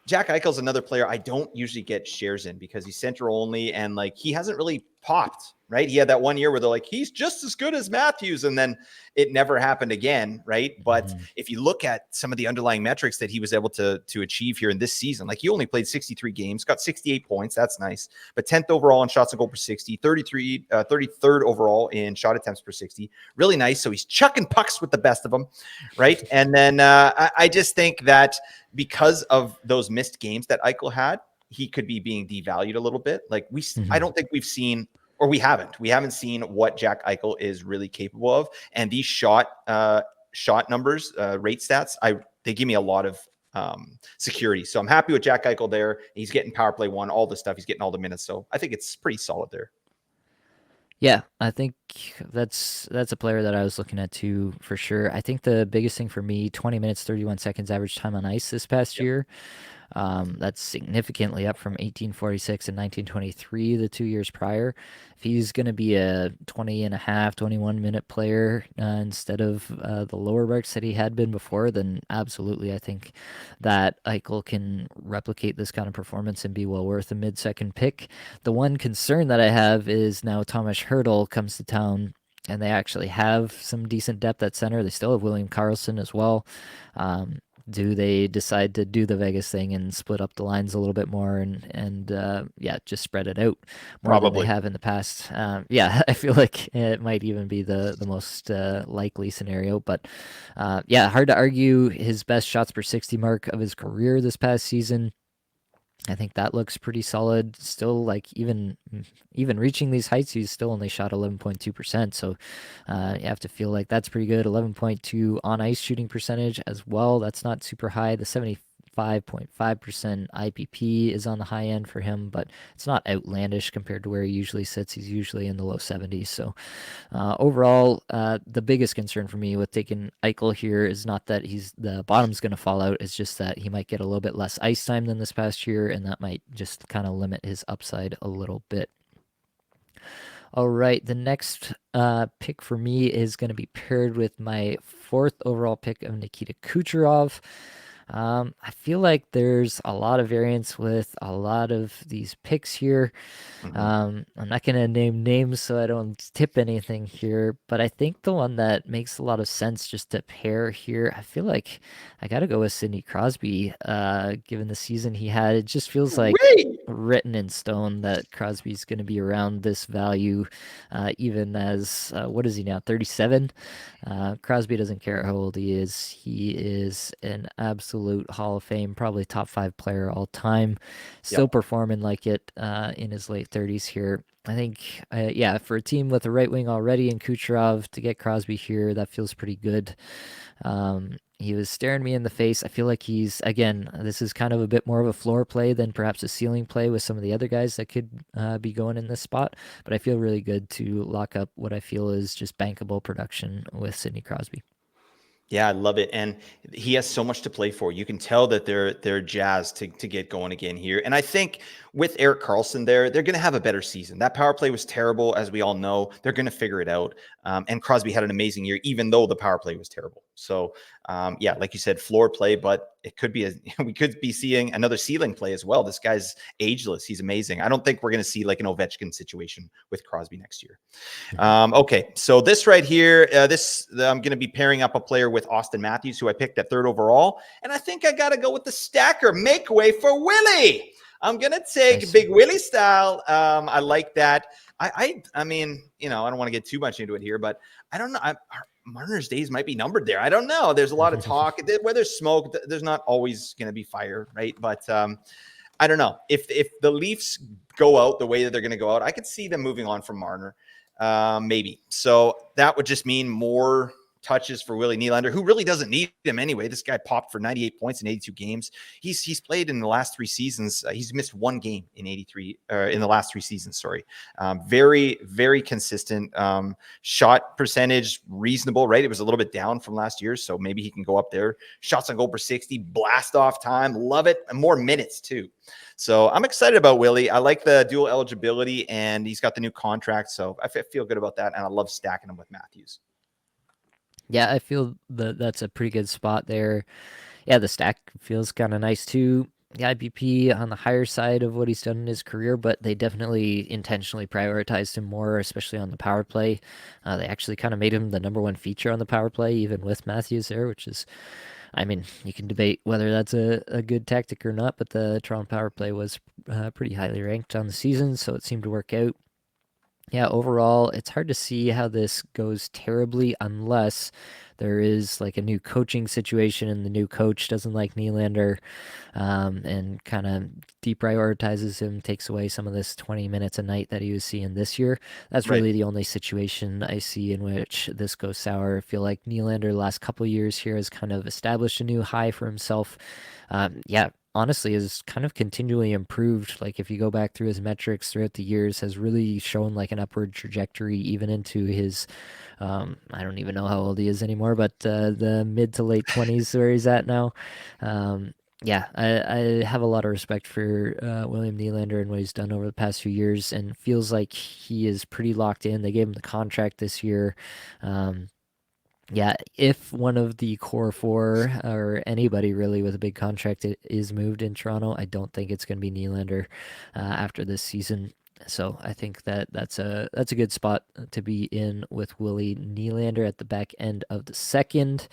Jack Eichel's another player I don't usually get shares in because he's center only, and like, he hasn't really popped, right? He had that one year where they're like, he's just as good as Matthews, and then it never happened again, right? But if you look at some of the underlying metrics that he was able to achieve here in this season, like, he only played 63 games, got 68 points. That's nice. But 10th overall in shots and goal per 60, 33rd overall in shot attempts per 60. Really nice. So he's chucking pucks with the best of them, right? And then I just think that because of those missed games that Eichel had, he could be being devalued a little bit. Like, I don't think we've seen, or we haven't seen what Jack Eichel is really capable of. And these shot numbers, rate stats, they give me a lot of security. So I'm happy with Jack Eichel there. He's getting power play 1, all the stuff. He's getting all the minutes. So I think it's pretty solid there. Yeah, I think that's a player that I was looking at too, for sure. I think the biggest thing for me, 20 minutes, 31 seconds average time on ice this past year. That's significantly up from 1846 and 1923, the 2 years prior. If he's going to be a 20 and a half, 21-minute player instead of the lower marks that he had been before, then absolutely, I think that Eichel can replicate this kind of performance and be well worth a mid-second pick. The one concern that I have is now Thomas Hertl comes to town, and they actually have some decent depth at center. They still have William Karlsson as well. Do they decide to do the Vegas thing and split up the lines a little bit more and just spread it out more than they have in the past? I feel like it might even be the most likely scenario. But hard to argue his best shots per 60 mark of his career this past season. I think that looks pretty solid. Still, like even reaching these heights, he's still only shot 11.2%. So you have to feel like that's pretty good. 11.2 on ice shooting percentage as well. That's not super high. The 75.5% IPP is on the high end for him, but it's not outlandish compared to where he usually sits. He's usually in the low 70s. So overall, the biggest concern for me with taking Eichel here is not that he's the bottom's going to fall out. It's just that he might get a little bit less ice time than this past year, and that might just kind of limit his upside a little bit. All right, the next pick for me is going to be paired with my fourth overall pick of Nikita Kucherov. I feel like there's a lot of variance with a lot of these picks here. Mm-hmm. I'm not going to name names so I don't tip anything here, but I think the one that makes a lot of sense just to pair here, I feel like I got to go with Sidney Crosby, given the season he had. It just feels like Wait. written in stone that Crosby's going to be around this value, even as, what is he now, 37? Crosby doesn't care how old he is. He is an absolute Hall of Fame, probably top five player all time. Still Yep. performing like it in his late 30s here. I think, yeah, for a team with a right wing already in Kucherov to get Crosby here, that feels pretty good. He was staring me in the face. I feel like he's, again, this is kind of a bit more of a floor play than perhaps a ceiling play with some of the other guys that could be going in this spot. But I feel really good to lock up what I feel is just bankable production with Sidney Crosby. Yeah, I love it, and he has so much to play for. You can tell that they're jazzed to get going again here. And I think with Erik Karlsson there, they're going to have a better season. That power play was terrible, as we all know. They're going to figure it out. And Crosby had an amazing year, even though the power play was terrible. So, yeah, like you said, floor play, but it could be we could be seeing another ceiling play as well. This guy's ageless. He's amazing. I don't think we're going to see like an Ovechkin situation with Crosby next year. Okay, so this right here, I'm going to be pairing up a player with Austin Matthews, who I picked at third overall, and I think I got to go with the stacker. Make way for Willie. I'm going to take Nice. Big Willie style. I like that. I mean, I don't want to get too much into it here, but I don't know. Marner's days might be numbered there. I don't know. There's a lot of talk. Where there's smoke, there's not always going to be fire, right? But I don't know. If the Leafs go out the way that they're going to go out, I could see them moving on from Marner. Maybe. So that would just mean more touches for Willie Nylander, who really doesn't need him anyway. This guy popped for 98 points in 82 games. He's played in the last 3 seasons. He's missed 1 game in 83 in the last 3 seasons. Sorry. Very, very consistent. Shot percentage reasonable, right? It was a little bit down from last year, so maybe he can go up there. Shots on goal per 60, blast off time, love it, and more minutes too. So I'm excited about Willie. I like the dual eligibility, and he's got the new contract, so I feel good about that, and I love stacking him with Matthews. Yeah, I feel that that's a pretty good spot there. Yeah, the stack feels kind of nice too. The IPP on the higher side of what he's done in his career, but they definitely intentionally prioritized him more, especially on the power play. They actually kind of made him the number one feature on the power play, even with Matthews there, which is, I mean, you can debate whether that's a good tactic or not, but the Toronto power play was pretty highly ranked on the season, so it seemed to work out. Yeah, overall, it's hard to see how this goes terribly unless there is like a new coaching situation and the new coach doesn't like Nylander and kind of deprioritizes him, takes away some of this 20 minutes a night that he was seeing this year. That's Right. really the only situation I see in which this goes sour. I feel like Nylander the last couple of years here has kind of established a new high for himself. Yeah, honestly has kind of continually improved. Like if you go back through his metrics throughout the years, has really shown like an upward trajectory even into his I don't even know how old he is anymore, but the mid to late 20s where he's at now. Yeah, I have a lot of respect for William Nylander and what he's done over the past few years, and feels like he is pretty locked in. They gave him the contract this year. Yeah, if one of the core four or anybody really with a big contract is moved in Toronto, I don't think it's going to be Nylander after this season. So I think that's a good spot to be in with Willie Nylander at the back end of the second.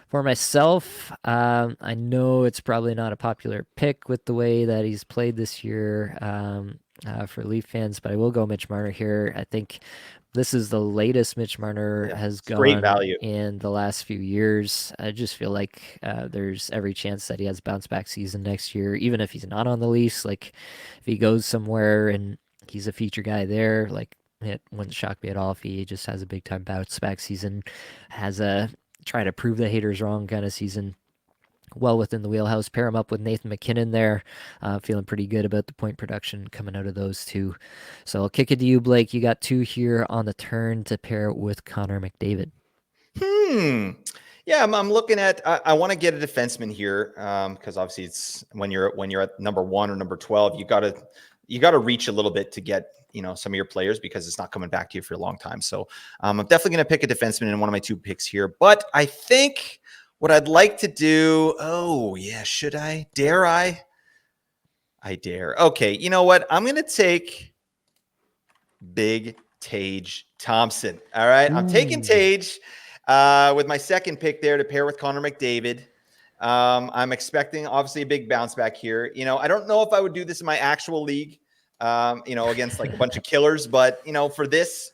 For myself, I know it's probably not a popular pick with the way that he's played this year. for Leaf fans, but I will go Mitch Marner here. I think this is the latest Mitch Marner Yeah, has it's great gone value. in the last few years. I just feel like there's every chance that he has a bounce back season next year, even if he's not on the Leafs. Like if he goes somewhere and he's a feature guy there, like it wouldn't shock me at all if he just has a big time bounce back season, has a try to prove the haters wrong kind of season. Well within the wheelhouse. Pair him up with Nathan McKinnon there. Feeling pretty good about the point production coming out of those two. So I'll kick it to you, Blake. You got two here on the turn to pair with Connor McDavid. Hmm. Yeah, I'm looking at. I want to get a defenseman here because obviously it's when you're at number 1 or number 12, you gotta reach a little bit to get some of your players because it's not coming back to you for a long time. So I'm definitely gonna pick a defenseman in one of my 2 picks here. But I think what I'd like to do. Oh yeah, should I? Dare I? I dare. Okay, you know what? I'm gonna take Big Tage Thompson. All right. I'm taking Ooh. Tage with my second pick there to pair with Connor McDavid. I'm expecting obviously a big bounce back here. I don't know if I would do this in my actual league, against like a bunch of killers, but for this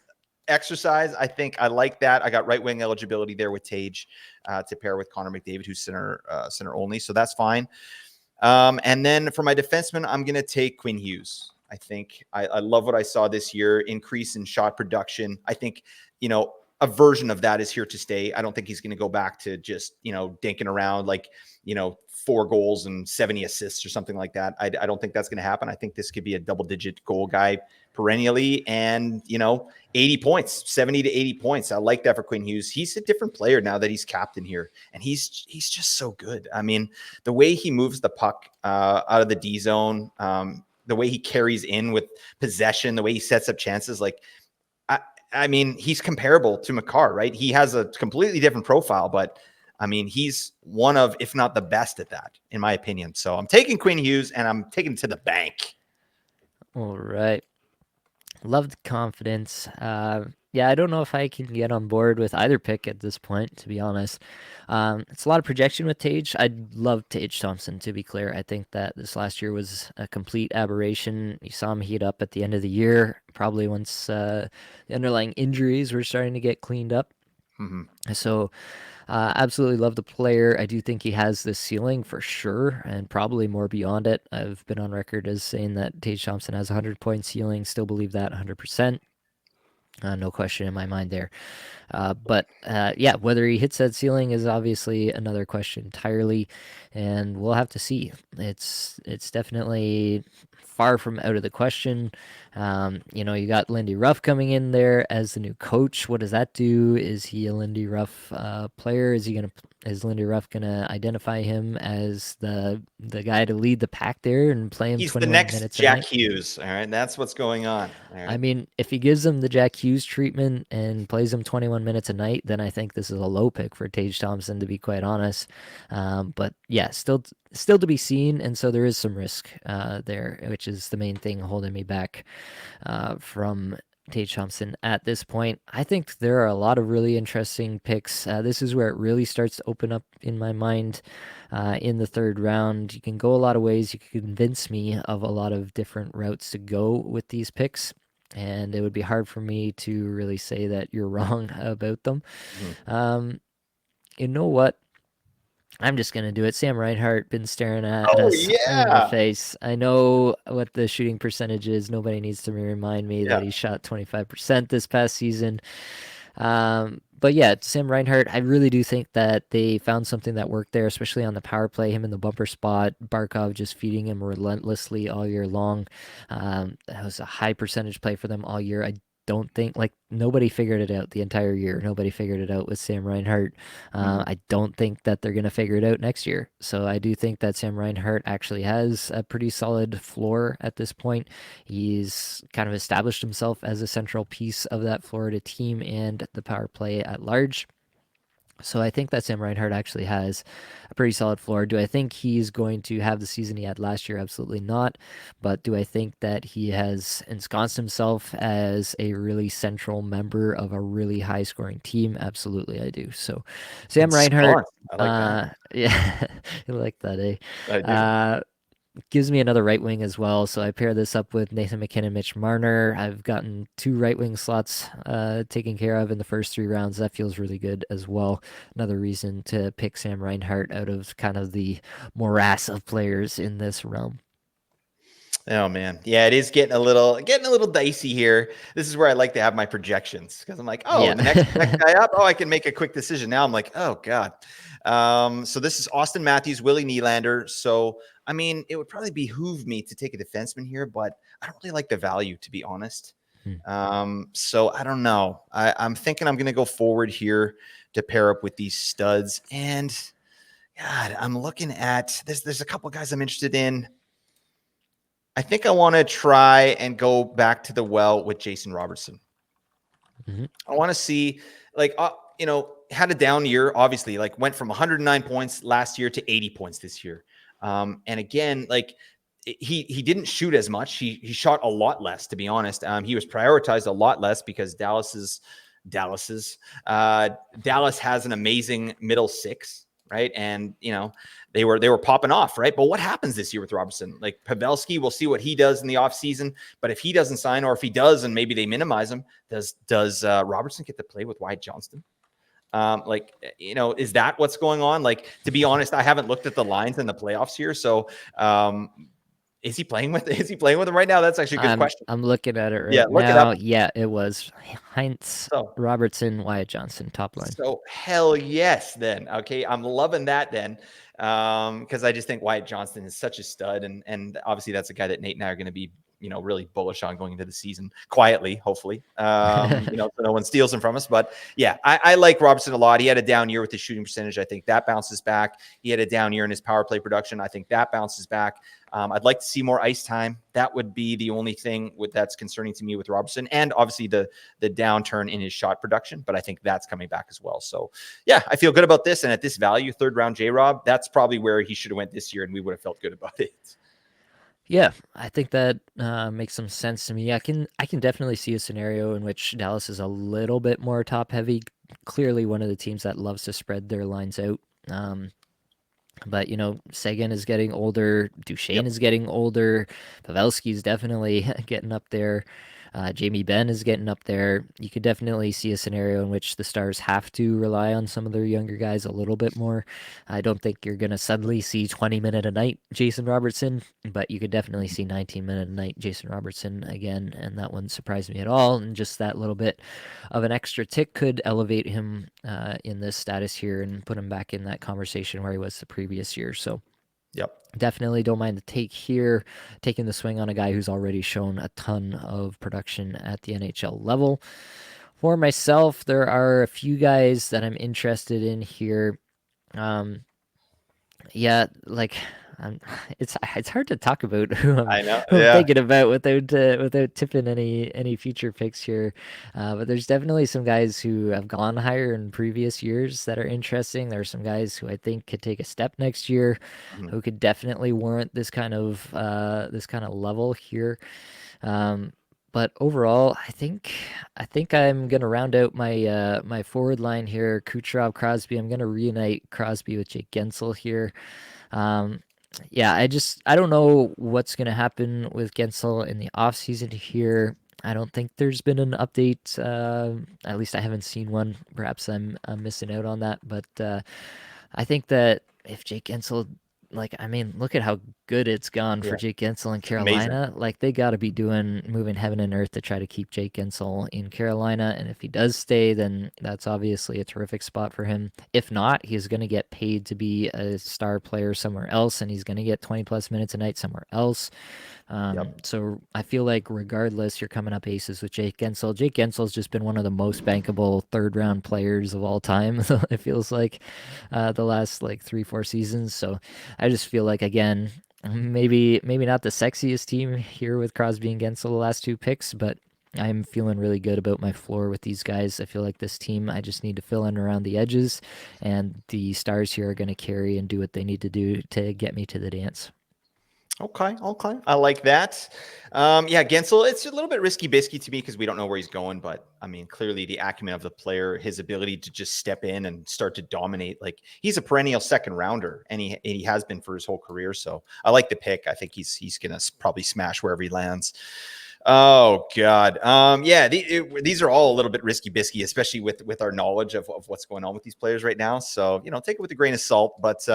exercise, I think I like that. I got right wing eligibility there with Tage to pair with Connor McDavid, who's center only, so that's fine. And then for my defenseman, I'm going to take Quinn Hughes. I think I love what I saw this year, increase in shot production. I think, a version of that is here to stay. I don't think he's going to go back to just, dinking around like, 4 goals and 70 assists or something like that. I don't think that's going to happen. I think this could be a double-digit goal guy perennially and, 80 points, 70 to 80 points. I like that for Quinn Hughes. He's a different player now that he's captain here, and he's just so good. I mean, the way he moves the puck out of the D zone, the way he carries in with possession, the way he sets up chances, like I mean, he's comparable to Makar, right? He has a completely different profile, but I mean, he's one of, if not the best at that, in my opinion. So I'm taking Quinn Hughes and I'm taking it to the bank. All right. Love the confidence. Yeah, I don't know if I can get on board with either pick at this point, to be honest. It's a lot of projection with Tage. I love Tage Thompson, to be clear. I think that this last year was a complete aberration. You saw him heat up at the end of the year, probably once the underlying injuries were starting to get cleaned up. Mm-hmm. So absolutely love the player. I do think he has the ceiling for sure, and probably more beyond it. I've been on record as saying that Tage Thompson has a 100-point ceiling. Still believe that 100%. No question in my mind there. But yeah, whether he hits that ceiling is obviously another question entirely, and we'll have to see. It's definitely far from out of the question. You got Lindy Ruff coming in there as the new coach. What does that do? Is he a Lindy Ruff player? Is Lindy Ruff gonna identify him as the guy to lead the pack there and play him He's the 21 next minutes a Jack night? Hughes. All right. That's what's going on. All I right. mean, if he gives him the Jack Hughes treatment and plays him 21 minutes a night, then I think this is a low pick for Tage Thompson, to be quite honest. But yeah, still to be seen, and so there is some risk there, which is the main thing holding me back from Tage Thompson at this point. I think there are a lot of really interesting picks. This is where it really starts to open up in my mind in the third round. You can go a lot of ways. You can convince me of a lot of different routes to go with these picks. And it would be hard for me to really say that you're wrong about them. Mhm. Um, you know what? I'm just gonna do it. Sam Reinhart been staring at Oh, us in the yeah. face. I know what the shooting percentage is. Nobody needs to remind me Yeah. that he shot 25% this past season. But yeah, Sam Reinhart, I really do think that they found something that worked there, especially on the power play. Him in the bumper spot, Barkov just feeding him relentlessly all year long. That was a high percentage play for them all year. I don't think like nobody figured it out the entire year. Nobody figured it out with Sam Reinhart. Mhm. I don't think that they're gonna figure it out next year. So I do think that Sam Reinhart actually has a pretty solid floor at this point. He's kind of established himself as a central piece of that Florida team and the power play at large. So I think that Sam Reinhart actually has a pretty solid floor. Do I think he's going to have the season he had last year? Absolutely not. But do I think that he has ensconced himself as a really central member of a really high scoring team? Absolutely, I do. So Sam Reinhart, Ensconced. I like that. yeah, you like that, eh? I do. Uh, gives me another right wing as well. So I pair this up with Nathan McKinnon, Mitch Marner. I've gotten 2 right wing slots taken care of in the first 3 rounds. That feels really good as well. Another reason to pick Sam Reinhart out of kind of the morass of players in this realm. Oh man, yeah, it is getting a little dicey here. This is where I like to have my projections because I'm like, oh, Yeah. the next guy up, oh, I can make a quick decision. Now I'm like, oh god. So this is Austin Matthews, Willie Nylander. So I mean, it would probably behoove me to take a defenseman here, but I don't really like the value to be honest. Hmm. So I don't know. I'm thinking I'm going to go forward here to pair up with these studs, and God, I'm looking at this. There's a couple guys I'm interested in. I think I want to try and go back to the well with Jason Robertson. Mhm. I want to see, like, had a down year, obviously, like went from 109 points last year to 80 points this year. And again, like he didn't shoot as much. He shot a lot less, to be honest. He was prioritized a lot less because Dallas's Dallas has an amazing middle six, right? And they were popping off, right? But what happens this year with Robertson? Like Pavelski, we'll see what he does in the offseason. But if he doesn't sign, or if he does, and maybe they minimize him, does Robertson get to play with Wyatt Johnston? Is that what's going on? Like, to be honest, I haven't looked at the lines in the playoffs here. So is he playing with him right now? That's actually a good question. I'm looking at it Yeah, right look it up. now. Yeah, it was Heinz, So Robertson, Wyatt Johnson, top line. So hell yes, then. Okay. I'm loving that then. Because I just think Wyatt Johnston is such a stud. And obviously that's a guy that Nate and I are going to be, really bullish on going into the season quietly, hopefully. So no one steals him from us. But yeah, I like Robertson a lot. He had a down year with his shooting percentage. I think that bounces back. He had a down year in his power play production. I think that bounces back. I'd like to see more ice time. That would be the only thing that's concerning to me with Robertson, and obviously the downturn in his shot production. But I think that's coming back as well. So yeah, I feel good about this. And at this value, 3rd round J-Rob, that's probably where he should have went this year, and we would have felt good about it. Yeah, I think that makes some sense to me. I can definitely see a scenario in which Dallas is a little bit more top heavy. Clearly, one of the teams that loves to spread their lines out. But Sagan is getting older. Duchesne Yep. is getting older. Pavelski is definitely getting up there. Jamie Benn is getting up there. You could definitely see a scenario in which the Stars have to rely on some of their younger guys a little bit more. I don't think you're going to suddenly see 20-minute a night Jason Robertson, but you could definitely see 19-minute a night Jason Robertson again, and that wouldn't surprise me at all. And just that little bit of an extra tick could elevate him in this status here and put him back in that conversation where he was the previous year. So Yep. definitely don't mind the take here, taking the swing on a guy who's already shown a ton of production at the NHL level. For myself, there are a few guys that I'm interested in here. Um, yeah, like it's hard to talk about I know. who I'm Yeah. thinking about without tipping any future picks here. But there's definitely some guys who have gone higher in previous years that are interesting. There are some guys who I think could take a step next year, Mhm. who could definitely warrant this kind of level here. Um, but overall, I think I'm gonna round out my forward line here. Kucherov, Crosby. I'm gonna reunite Crosby with Jake Gensel here. Um, yeah, I don't know what's gonna happen with Gensel in the offseason here. I don't think there's been an update. At least I haven't seen one. Perhaps I'm missing out on that. But I think that if Jake Gensel, like, I mean, look at how good it's gone for Yeah. Jake Gensel in Amazing. Carolina. Like, they got to be moving heaven and earth to try to keep Jake Gensel in Carolina. And if he does stay, then that's obviously a terrific spot for him. If not, he's going to get paid to be a star player somewhere else, and he's going to get 20 plus minutes a night somewhere else. Yep. So I feel like regardless, you're coming up aces with Jake Gensel. Jake Gensel's just been one of the most bankable 3rd round players of all time. It feels like the last like 3-4 seasons. So I just feel like, again, maybe not the sexiest team here with Crosby and Gensel the last 2 picks, but I'm feeling really good about my floor with these guys. I feel like this team, I just need to fill in around the edges, and the Stars here are going to carry and do what they need to do to get me to the dance. Okay, okay. I like that. Yeah, Gensel, it's a little bit risky bisky to me because we don't know where he's going. But I mean, clearly the acumen of the player, his ability to just step in and start to dominate. Like he's a perennial second rounder, and he has been for his whole career. So I like the pick. I think he's gonna probably smash wherever he lands. Oh God. Yeah, these are all a little bit risky bisky, especially with our knowledge of what's going on with these players right now. So take it with a grain of salt. But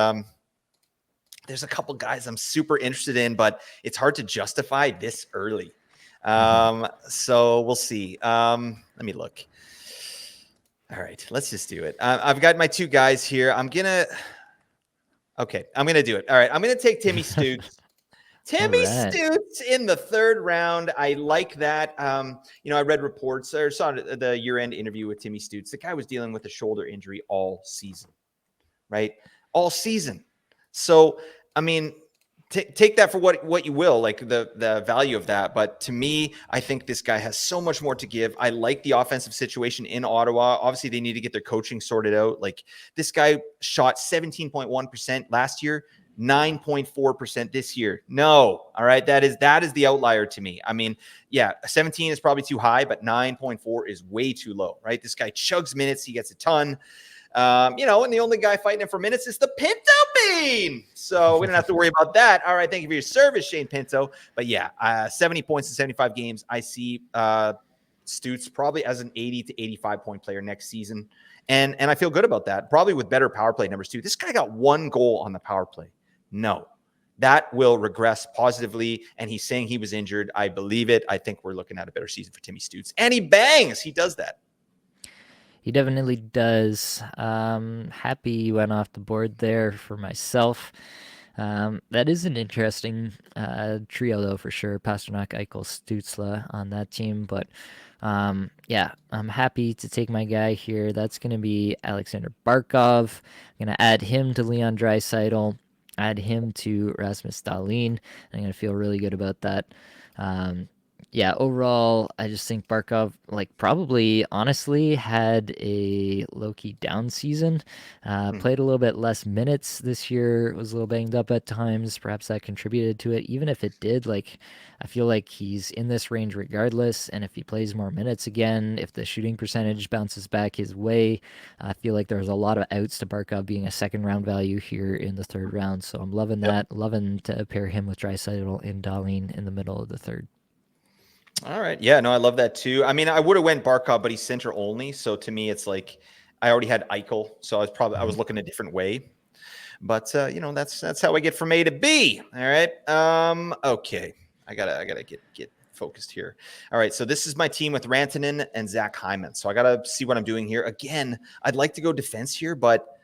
there's a couple guys I'm super interested in, but it's hard to justify this early. So we'll see. Let me look. All right, let's just do it. I've got my two guys here. I'm gonna do it. All right, I'm gonna take Timmy Stutes. All Timmy right. Stutes in the third round. I like that. I read reports or saw the year-end interview with Timmy Stutes. The guy was dealing with a shoulder injury all season, right? All season. So, I mean, take that for what you will, like the value of that. But to me, I think this guy has so much more to give. I like the offensive situation in Ottawa. Obviously, they need to get their coaching sorted out. Like this guy shot 17.1% last year. 9.4% this year. No. All right. That is the outlier to me. I mean, yeah, 17 is probably too high, but 9.4 is way too low, right? This guy chugs minutes. He gets a ton. And the only guy fighting him for minutes is the Pinto Bean. So we don't have to worry about that. All right. Thank you for your service, Shane Pinto. But yeah, 70 points in 75 games. I see Stutes probably as an 80 to 85 point player next season. And I feel good about that. Probably with better power play numbers too. This guy got one goal on the power play. No, that will regress positively. And he's saying he was injured. I believe it. I think we're looking at a better season for Timmy Stutes. And he bangs. He does that. He definitely does. Happy you went off the board there for myself. That is an interesting trio, though, for sure. Pasternak, Eichel, Stutzla on that team. But yeah, I'm happy to take my guy here. That's going to be Alexander Barkov. I'm going to add him to Leon Draisaitl, add him to Rasmus Dahlin. I'm going to feel really good about that. Yeah, overall, I just think Barkov, like, probably honestly had a low key down season. Played a little bit less minutes this year, was a little banged up at times. Perhaps that contributed to it. Even if it did, like, I feel like he's in this range regardless. And if he plays more minutes again, if the shooting percentage bounces back his way, I feel like there's a lot of outs to Barkov being a second round value here in the third round. So I'm loving Yep. that. Loving to pair him with Draisaitl and Darlene in the middle of the third. All right. Yeah, no, I love that too. I mean, I would have went Barkov, but he's center only. So to me, it's like I already had Eichel. So I was looking a different way. But that's how I get from A to B. All right. Okay. I gotta get focused here. All right. So this is my team with Rantanen and Zach Hyman. So I gotta see what I'm doing here. Again, I'd like to go defense here, but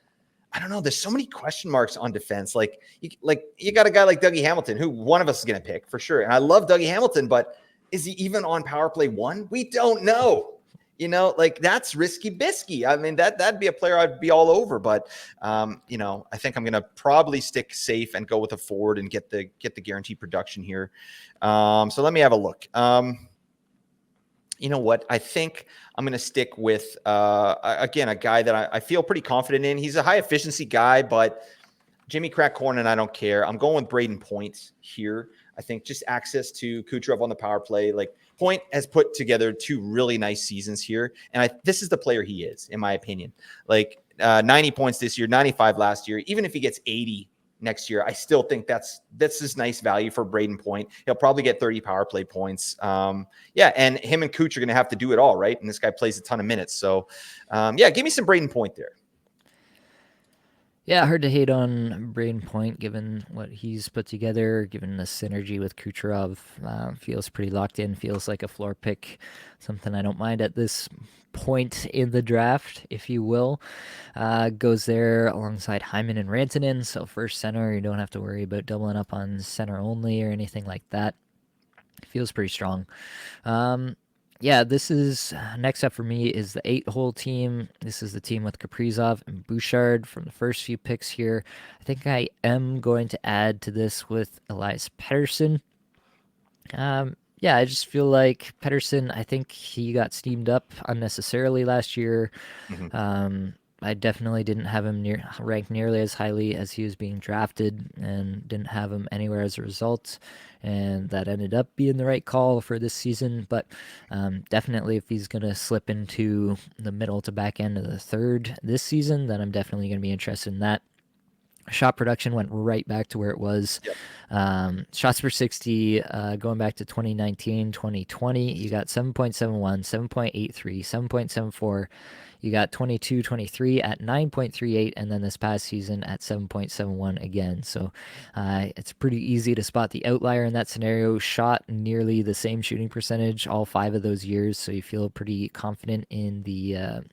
I don't know. There's so many question marks on defense. Like you got a guy like Dougie Hamilton, who one of us is gonna pick for sure. And I love Dougie Hamilton, but is he even on power play one? We don't know. That's risky bisky. I mean, that'd be a player I'd be all over. But I think I'm gonna probably stick safe and go with a forward and get the guaranteed production here. So let me have a look. You know what? I think I'm going to stick with, again, a guy that I feel pretty confident in. He's a high efficiency guy, but Jimmy Crack Corn, and I don't care. I'm going with Braden Point here. I think just access to Kucherov on the power play. Like Point has put together two really nice seasons here. And this is the player he is, in my opinion. Like 90 points this year, 95 last year. Even if he gets 80 next year, I still think that's just nice value for Braden Point. He'll probably get 30 power play points. Yeah, and him and Cooch are going to have to do it all, right? And this guy plays a ton of minutes. So, yeah, give me some Braden Point there. Yeah, hard to hate on Braden Point given what he's put together, given the synergy with Kucherov. Feels pretty locked in, feels like a floor pick, something I don't mind at this point in the draft, if you will. Goes there alongside Hyman and Rantanen, so first center, you don't have to worry about doubling up on center only or anything like that. Feels pretty strong. Yeah, this is next up for me is the 8-hole team. This is the team with Kaprizov and Bouchard from the first few picks here. I think I am going to add to this with Elias Pettersson. Yeah, I just feel like Pettersson, I think he got steamed up unnecessarily last year. I definitely didn't have him ranked nearly as highly as he was being drafted, and didn't have him anywhere as a result. And that ended up being the right call for this season. But definitely, if he's going to slip into the middle to back end of the third this season, then I'm definitely going to be interested in that. Shot production went right back to where it was. Yep. Shots per 60, going back to 2019, 2020, you got 7.71, 7.83, 7.74. You got 22, 23 at 9.38, and then this past season at 7.71 again. So it's pretty easy to spot the outlier in that scenario. Shot nearly the same shooting percentage all 5 of those years, so you feel pretty confident in the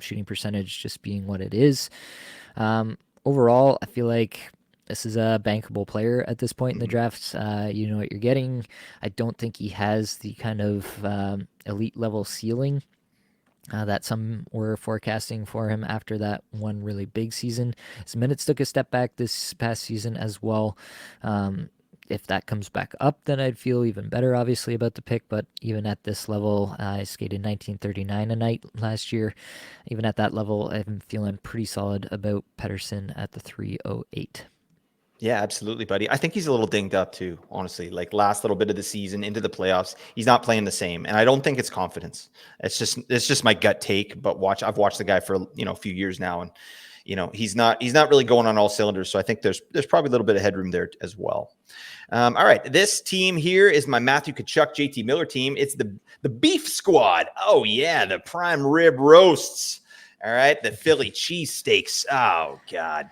shooting percentage just being what it is. Overall, I feel like this is a bankable player at this point in the Mhm. draft. You know what you're getting. I don't think he has the kind of elite level ceiling that some were forecasting for him after that one really big season. His minutes took a step back this past season as well. If that comes back up, then I'd feel even better, obviously, about the pick. But even at this level, I skated 1939 a night last year. Even at that level, I'm feeling pretty solid about Pedersen at the 308. Yeah, absolutely, buddy. I think he's a little dinged up too, honestly. Like last little bit of the season into the playoffs, he's not playing the same, and I don't think it's confidence. It's just my gut take. But I've watched the guy for a few years now, and he's not really going on all cylinders. So I think there's probably a little bit of headroom there as well. All right, this team here is my Matthew Tkachuk, JT Miller team. It's the Beef Squad. Oh yeah, the prime rib roasts. All right, the Philly cheesesteaks. Oh God.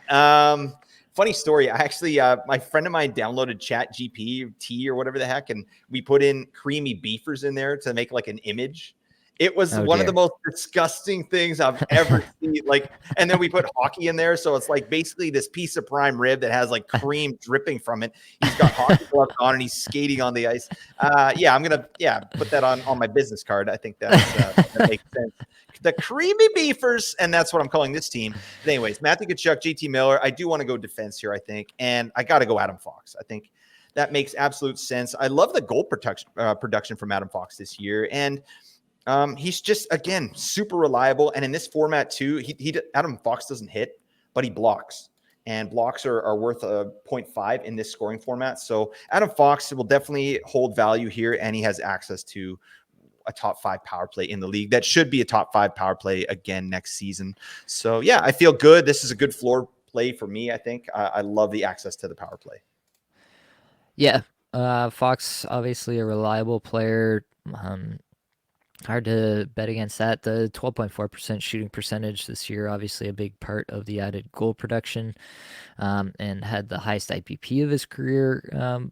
Funny story. I actually, my friend of mine downloaded Chat GPT or whatever the heck, and we put in creamy beefers in there to make like an image. It was Oh one of the dear. most disgusting things I've ever seen. Like, and then we put hockey in there, so it's like basically this piece of prime rib that has like cream dripping from it. He's got hockey gloves on and he's skating on the ice. Yeah, I'm gonna put that on my business card. I think that makes sense. The creamy beefers, and that's what I'm calling this team. But anyways, Matthew Tkachuk, JT Miller. I do want to go defense here, I think, and I got to go Adam Fox. I think that makes absolute sense. I love the goal production from Adam Fox this year, and he's just again super reliable. And in this format too, Adam Fox doesn't hit, but he blocks. And blocks are worth a 0.5 in this scoring format. So Adam Fox will definitely hold value here, and he has access to a top 5 power play in the league. That should be a top 5 power play again next season. So yeah, I feel good. This is a good floor play for me. I think I love the access to the power play. Yeah. Fox, obviously a reliable player. Hard to bet against that. The 12.4% shooting percentage this year, obviously a big part of the added goal production, and had the highest IPP of his career.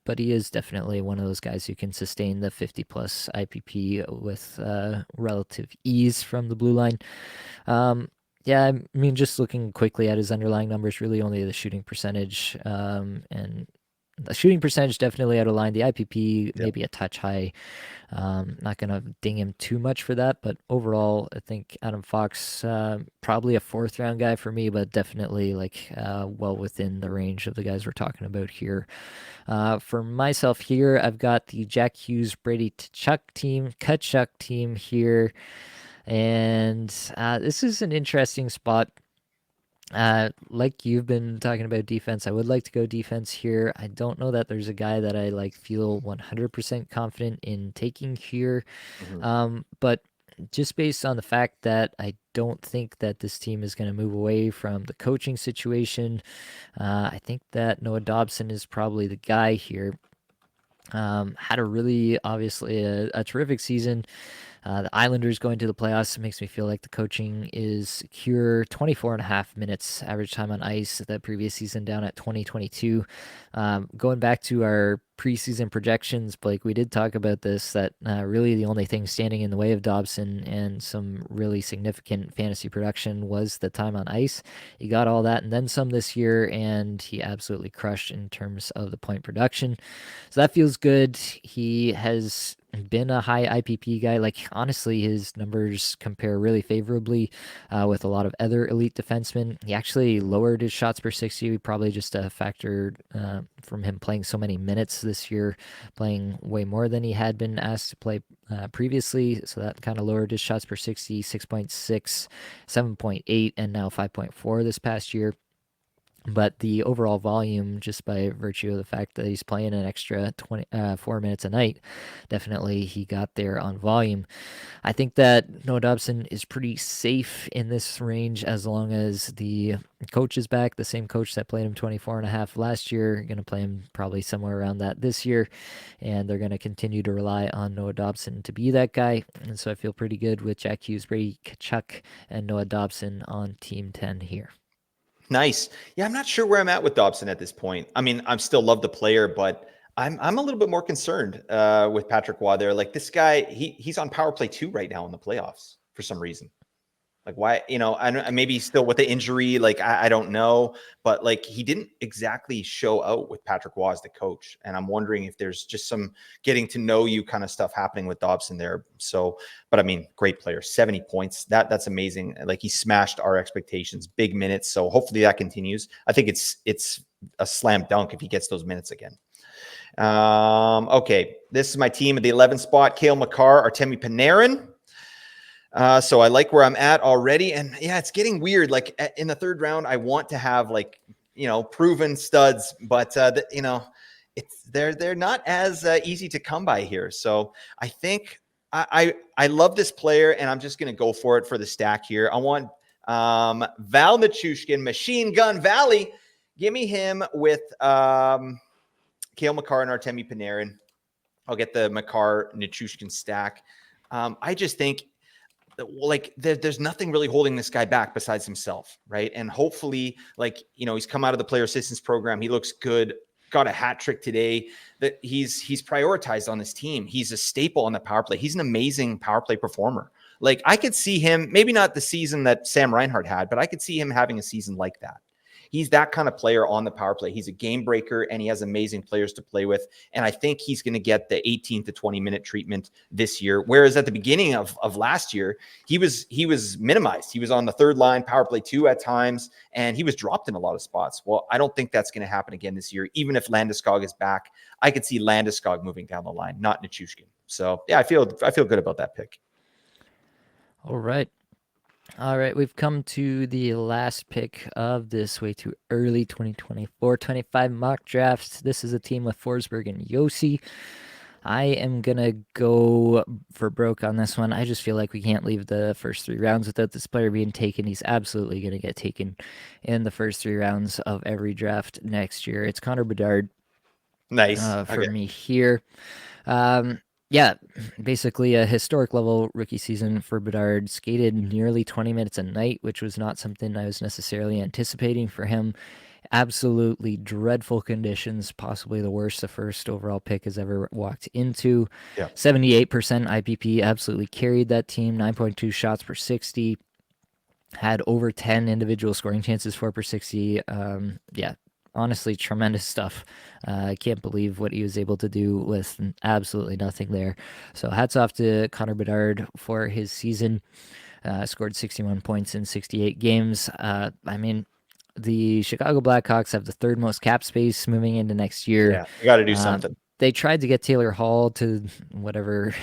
But he is definitely one of those guys who can sustain the 50 plus IPP with relative ease from the blue line. Yeah, I mean, just looking quickly at his underlying numbers, really only the shooting percentage, and the shooting percentage definitely out of line. The IPP Yeah. maybe a touch high. Not gonna ding him too much for that, but overall, I think Adam Fox probably a fourth round guy for me, but definitely like well within the range of the guys we're talking about here. For myself here, I've got the Jack Hughes Brady Kachuk team here, and this is an interesting spot. Like you've been talking about defense, I would like to go defense here. I don't know that there's a guy that I like feel 100% confident in taking here. Mhm. But just based on the fact that I don't think that this team is going to move away from the coaching situation, I think that Noah Dobson is probably the guy here. Had a really obviously a terrific season. The Islanders going to the playoffs makes me feel like the coaching is secure. 24 and a half minutes average time on ice the previous season down at 2022. Going back to our preseason projections, Blake, we did talk about this, that really the only thing standing in the way of Dobson and some really significant fantasy production was the time on ice. He got all that and then some this year, and he absolutely crushed in terms of the point production. So that feels good. He has been a high IPP guy. Like, honestly, his numbers compare really favorably with a lot of other elite defensemen. He actually lowered his shots per 60, probably just a factor from him playing so many minutes this year, playing way more than he had been asked to play previously. So that kind of lowered his shots per 60, 6.6, 7.8, and now 5.4 this past year. But the overall volume, just by virtue of the fact that he's playing an extra 4 minutes a night, definitely he got there on volume. I think that Noah Dobson is pretty safe in this range as long as the coach is back. The same coach that played him 24 and a half last year, going to play him probably somewhere around that this year. And they're going to continue to rely on Noah Dobson to be that guy. And so I feel pretty good with Jack Hughes, Brady Tkachuk, and Noah Dobson on Team 10 here. Nice. Yeah, I'm not sure where I'm at with Dobson at this point. I mean, I still love the player, but I'm a little bit more concerned with Patrick Waugh there. Like this guy, he's on power play 2 right now in the playoffs for some reason. Like why, maybe still with the injury, like I don't know, but like he didn't exactly show out with Patrick Waugh as the coach. And I'm wondering if there's just some getting to know you kind of stuff happening with Dobson there. So, but I mean, great player, 70 points. That's amazing. Like he smashed our expectations, big minutes. So hopefully that continues. I think it's a slam dunk if he gets those minutes again. Okay. This is my team at the 11th spot. Cale Makar, Artemi Panarin. So I like where I'm at already. And yeah, it's getting weird. Like in the 3rd round, I want to have like, proven studs, but they're not as easy to come by here. So I think I love this player and I'm just going to go for it for the stack here. I want Val Nichushkin, Machine Gun Valley. Give me him with Cale Makar and Artemi Panarin. I'll get the Makar Nichushkin stack. I just think like there's nothing really holding this guy back besides himself, right? And hopefully, like, he's come out of the player assistance program. He looks good. Got a hat trick today. That he's prioritized on this team. He's a staple on the power play. He's an amazing power play performer. Like I could see him, maybe not the season that Sam Reinhart had, but I could see him having a season like that. He's that kind of player on the power play. He's a game breaker and he has amazing players to play with. And I think he's going to get the 18 to 20 minute treatment this year. Whereas at the beginning of last year, he was minimized. He was on the 3rd line, power play 2 at times, and he was dropped in a lot of spots. Well, I don't think that's going to happen again this year. Even if Landeskog is back, I could see Landeskog moving down the line, not Nichushkin. So yeah, I feel good about that pick. All right. All right, we've come to the last pick of this way too early 2024-25 mock drafts. This is a team with Forsberg and Yossi. I am going to go for broke on this one. I just feel like we can't leave the first 3 rounds without this player being taken. He's absolutely going to get taken in the first 3 rounds of every draft next year. It's Connor Bedard. Nice. For me here. Yeah, basically a historic level rookie season for Bedard. Skated nearly 20 minutes a night, which was not something I was necessarily anticipating for him. Absolutely dreadful conditions, possibly the worst the first overall pick has ever walked into. Yeah. 78% IPP, absolutely carried that team. 9.2 shots per 60. Had over 10 individual scoring chances, 4 per 60. Yeah, honestly, tremendous stuff. I can't believe what he was able to do with absolutely nothing there. So hats off to Connor Bedard for his season. Scored 61 points in 68 games. I mean, the Chicago Blackhawks have the 3rd most cap space moving into next year. Yeah, you got to do something. They tried to get Taylor Hall to whatever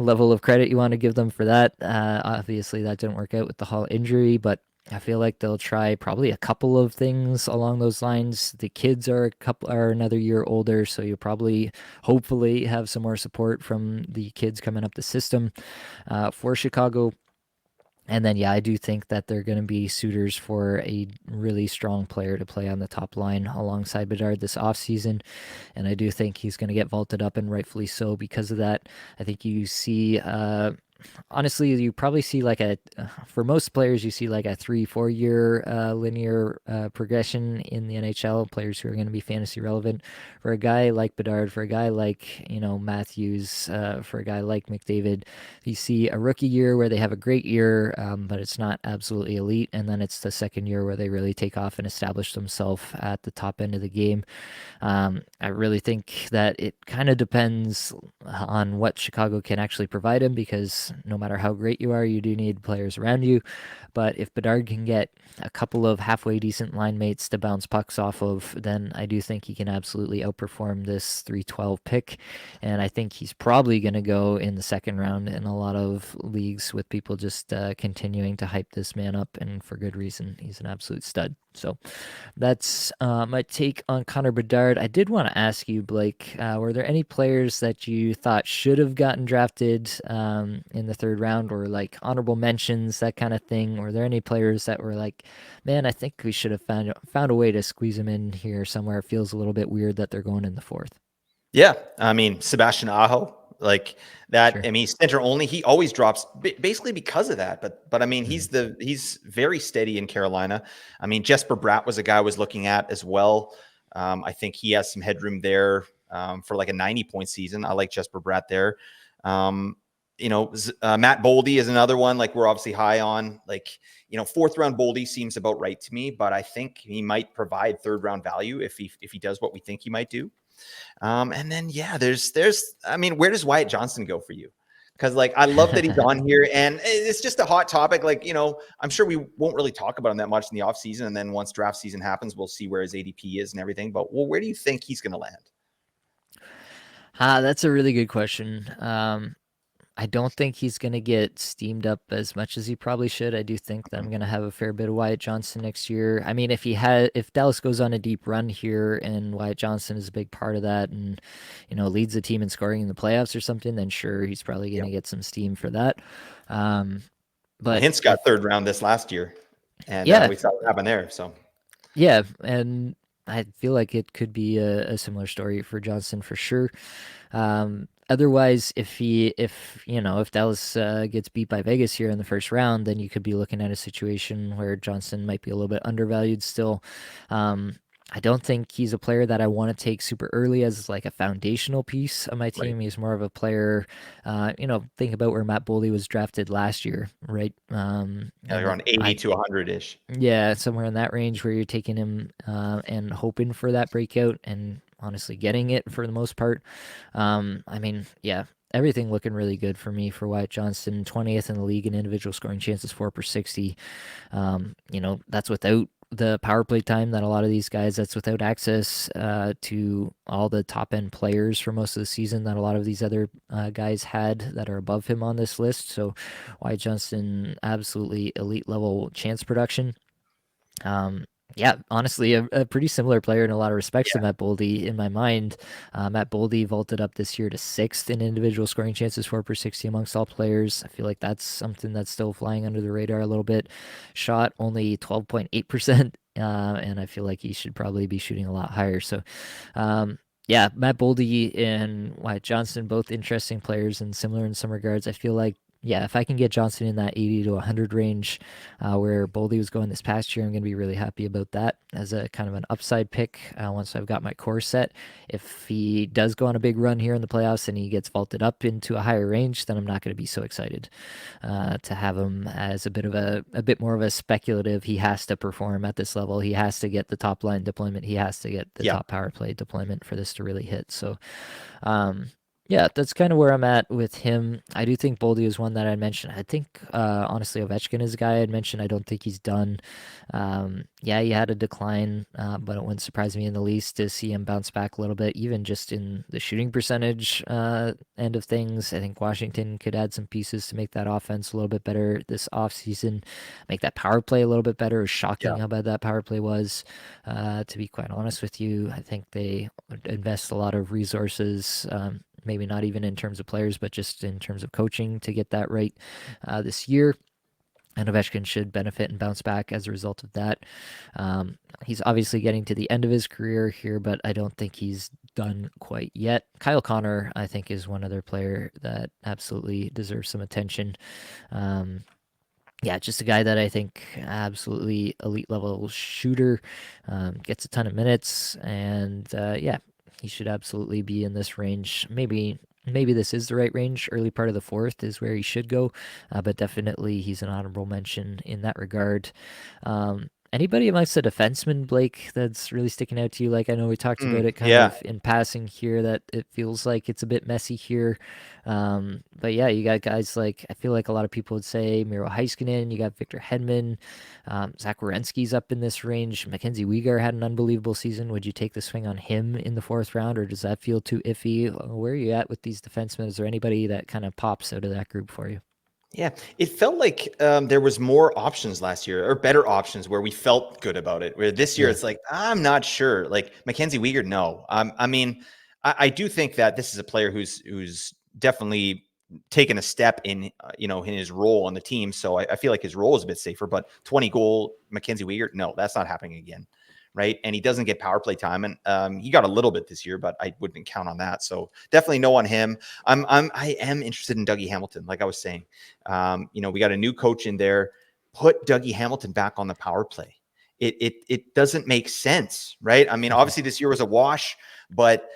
level of credit you want to give them for that. Obviously, that didn't work out with the Hall injury, but I feel like they'll try probably a couple of things along those lines. The kids are another year older, so you'll probably, hopefully, have some more support from the kids coming up the system for Chicago. And then, yeah, I do think that they're going to be suitors for a really strong player to play on the top line alongside Bedard this offseason. And I do think he's going to get vaulted up, and rightfully so because of that. I think you see honestly, you probably see like for most players, you see like a 3, 4 year linear progression in the NHL. Players who are going to be fantasy relevant. For a guy like Bedard, for a guy like Matthews, for a guy like McDavid, you see a rookie year where they have a great year, but it's not absolutely elite, and then it's the second year where they really take off and establish themselves at the top end of the game. I really think that it kind of depends on what Chicago can actually provide him because no matter how great you are, you do need players around you. But if Bedard can get a couple of halfway decent line mates to bounce pucks off of, then I do think he can absolutely outperform this 312 pick. And I think he's probably going to go in the second round in a lot of leagues with people just continuing to hype this man up, and for good reason. He's an absolute stud. So that's my take on Connor Bedard. I did want to ask you, Blake, were there any players that you thought should have gotten drafted in the third round, or like honorable mentions, that kind of thing? Were there any players that were like, man, I think we should have found a way to squeeze them in here somewhere? It feels a little bit weird that they're going in the fourth. Yeah, I mean Sebastian Aho, like that. Sure. I mean, center only. He always drops basically because of that. But I mean, Mhm. he's very steady in Carolina. I mean, Jesper Bratt was a guy I was looking at as well. I think he has some headroom there for like a 90-point season. I like Jesper Bratt there. Um, Matt Boldy is another one. Like we're obviously high on. Like fourth round Boldy seems about right to me, but I think he might provide third round value if he does what we think he might do. And then yeah, I mean, where does Wyatt Johnston go for you? Because like I love that he's on here, and it's just a hot topic. Like I'm sure we won't really talk about him that much in the offseason, and then once draft season happens, we'll see where his ADP is and everything. But where do you think he's going to land? That's a really good question. I don't think he's going to get steamed up as much as he probably should. I do think that I'm going to have a fair bit of Wyatt Johnson next year. I mean, if Dallas goes on a deep run here and Wyatt Johnson is a big part of that and, leads the team in scoring in the playoffs or something, then sure, he's probably going Yeah, to get some steam for that. Um, well, but Hintz got third round this last year, and yeah, we saw what happened there. So yeah. And I feel like it could be a similar story for Johnson for sure. Otherwise, if Dallas gets beat by Vegas here in the first round, then you could be looking at a situation where Johnson might be a little bit undervalued still. Um, I don't think he's a player that I want to take super early as like a foundational piece of my right, team. He's more of a player, think about where Matt Boldy was drafted last year, right? yeah, like And around 80 to 100 ish. yeah, somewhere in that range where you're taking him and hoping for that breakout and honestly getting it for the most part. I mean, yeah, everything looking really good for me for Wyatt Johnston, 20th in the league in individual scoring chances, 4 per 60. That's without the power play time that a lot of these guys, that's without access to all the top end players for most of the season that a lot of these other guys had that are above him on this list. So Wyatt Johnston, absolutely elite level chance production. Um, yeah, honestly, a pretty similar player in a lot of respects to Yeah, Matt Boldy in my mind. Matt Boldy vaulted up this year to sixth in individual scoring chances, 4 per 60 amongst all players. I feel like that's something that's still flying under the radar a little bit. Shot only 12.8%, and I feel like he should probably be shooting a lot higher. So, yeah, Matt Boldy and Wyatt Johnston, both interesting players and similar in some regards. I feel like yeah, if I can get Johnson in that 80 to 100 range, where Boldy was going this past year, I'm going to be really happy about that as a kind of an upside pick once I've got my core set. If he does go on a big run here in the playoffs and he gets vaulted up into a higher range, then I'm not going to be so excited to have him as a bit more of a speculative. He has to perform at this level. He has to get the top line deployment. He has to get the yeah, top power play deployment for this to really hit. So um, yeah, that's kind of where I'm at with him. I do think Boldy is one that I mentioned. I think honestly Ovechkin is a guy I'd mentioned. I don't think he's done. Yeah, he had a decline, but it wouldn't surprise me in the least to see him bounce back a little bit, even just in the shooting percentage end of things. I think Washington could add some pieces to make that offense a little bit better this offseason, make that power play a little bit better. It was yeah, shocking how bad that power play was. To be quite honest with you, I think they invest a lot of resources. Maybe not even in terms of players, but just in terms of coaching to get that right this year. and Ovechkin should benefit and bounce back as a result of that. He's obviously getting to the end of his career here, but I don't think he's done quite yet. Kyle Connor, I think, is one other player that absolutely deserves some attention. Um, yeah, just a guy that I think absolutely elite level shooter, gets a ton of minutes, and yeah, he should absolutely be in this range. Maybe this is the right range. Early part of the fourth is where he should go, but definitely he's an honorable mention in that regard. Anybody amongst the defensemen, Blake, that's really sticking out to you? Like, I know we talked about it kind Yeah. of in passing here, that it feels like it's a bit messy here. But yeah, you got guys like, I feel like a lot of people would say Miro Heiskanen, you got Victor Hedman, Zach Werenski's up in this range. Mackenzie Weegar had an unbelievable season. Would you take the swing on him in the fourth round, or does that feel too iffy? Where are you at with these defensemen? Is there anybody that kind of pops out of that group for you? Yeah, it felt like there was more options last year, or better options, where we felt good about it. Where this year, Yeah. it's like I'm not sure. Like Mackenzie Weegar, no. I mean, I do think that this is a player who's definitely taken a step in in his role on the team. So I feel like his role is a bit safer. But 20 goal Mackenzie Weegar, no, that's not happening again, right? And he doesn't get power play time, and he got a little bit this year, but I wouldn't count on that. So definitely no on him. I am interested in Dougie Hamilton, like I was saying. We got a new coach in there. Put Dougie Hamilton back on the power play. It doesn't make sense, right? I mean, obviously this year was a wash, but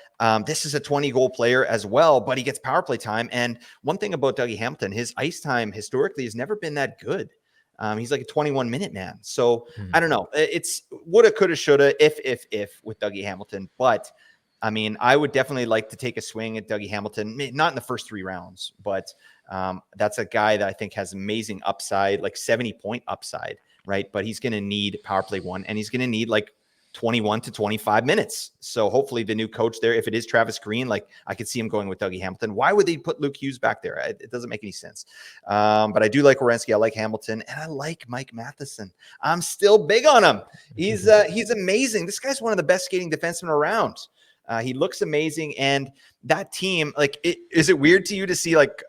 this is a 20-goal player as well, but he gets power play time. And one thing about Dougie Hamilton, his ice time historically has never been that good. He's like a 21-minute man. So Hmm. I don't know. It's woulda, coulda, shoulda, if with Dougie Hamilton. But I mean, I would definitely like to take a swing at Dougie Hamilton, not in the first 3 rounds, but that's a guy that I think has amazing upside, like 70-point upside, right? But he's going to need power play one, and he's going to need like 21 to 25 minutes. So hopefully the new coach there, if it is Travis Green, like I could see him going with Dougie Hamilton. Why would they put Luke Hughes back there? It doesn't make any sense. But I do like Werenski. I like Hamilton, and I like Mike Matheson. I'm still big on him. He's amazing. This guy's one of the best skating defensemen around. He looks amazing, and that team, like, is it weird to you to see like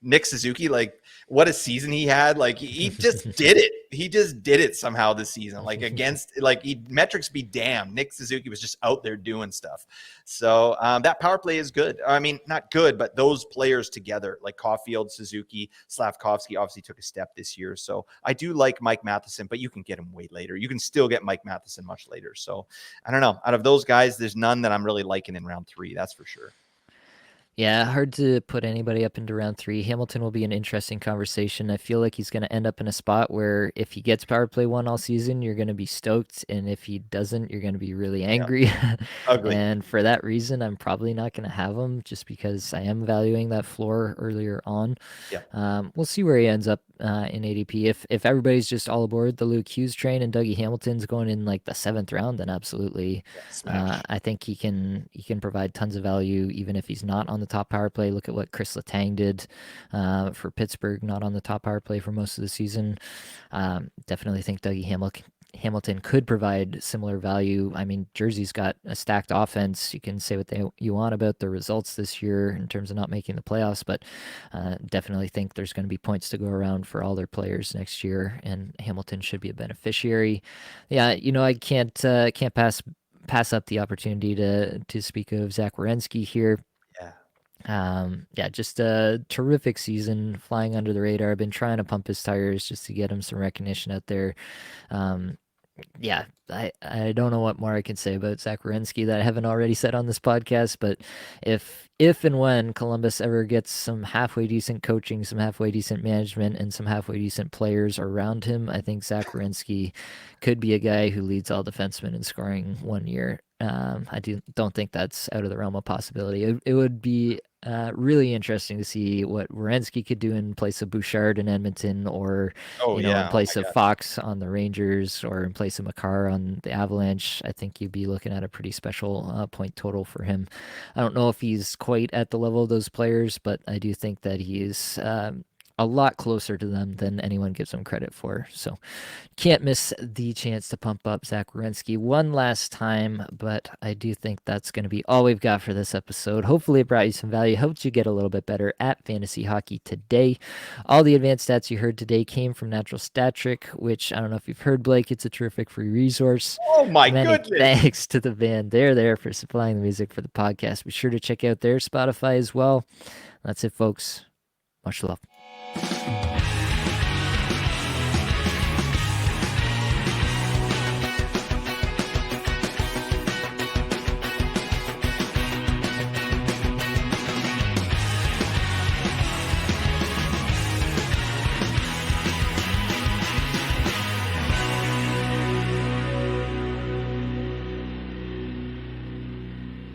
Nick Suzuki, like what a season he had? Like he just did it. He just did it somehow this season. Like against, like metrics be damned. Nick Suzuki was just out there doing stuff. So that power play is good. I mean, not good, but those players together, like Caulfield, Suzuki, Slavkovsky, obviously took a step this year. So I do like Mike Matheson, but you can get him way later. You can still get Mike Matheson much later. So I don't know. Out of those guys, there's none that I'm really liking in round 3. That's for sure. Yeah, hard to put anybody up into round three. Hamilton will be an interesting conversation. I feel like he's going to end up in a spot where if he gets power play one all season, you're going to be stoked. And if he doesn't, you're going to be really Yeah. angry. Ugly. And for that reason, I'm probably not going to have him just because I am valuing that floor earlier on. Yeah. We'll see where he ends up in ADP. If everybody's just all aboard the Luke Hughes train and Dougie Hamilton's going in like the seventh round, then absolutely. Yeah. Smash. I think he can provide tons of value even if he's not on the top power play. Look at what Chris Letang did for Pittsburgh, not on the top power play for most of the season. Definitely think Dougie Hamilton could provide similar value. I mean, Jersey's got a stacked offense. You can say what you want about the results this year in terms of not making the playoffs, but definitely think there's going to be points to go around for all their players next year, and Hamilton should be a beneficiary. Yeah, I can't pass up the opportunity to speak of Zach Werenski here. Yeah. Yeah, just a terrific season, flying under the radar. I've been trying to pump his tires just to get him some recognition out there. Um, yeah, I don't know what more I can say about Zach Werenski that I haven't already said on this podcast, but if and when Columbus ever gets some halfway decent coaching, some halfway decent management, and some halfway decent players around him, I think Zach Werenski could be a guy who leads all defensemen in scoring one year. I don't think that's out of the realm of possibility. It would be really interesting to see what Werenski could do in place of Bouchard in Edmonton, or Oh in yeah. Oh place my of God. Fox on the Rangers, or in place of Makar on the Avalanche. I think you'd be looking at a pretty special point total for him. I don't know if he's quite at the level of those players, but I do think that he is a lot closer to them than anyone gives them credit for. So can't miss the chance to pump up Zach Werenski one last time, but I do think that's going to be all we've got for this episode. Hopefully it brought you some value, helped you get a little bit better at fantasy hockey today. All the advanced stats you heard today came from Natural Stat Trick, which I don't know if you've heard, Blake. It's a terrific free resource. Oh my Many goodness. thanks to the band. They're there for supplying the music for the podcast. Be sure to check out their Spotify as well. That's it, folks. Much love.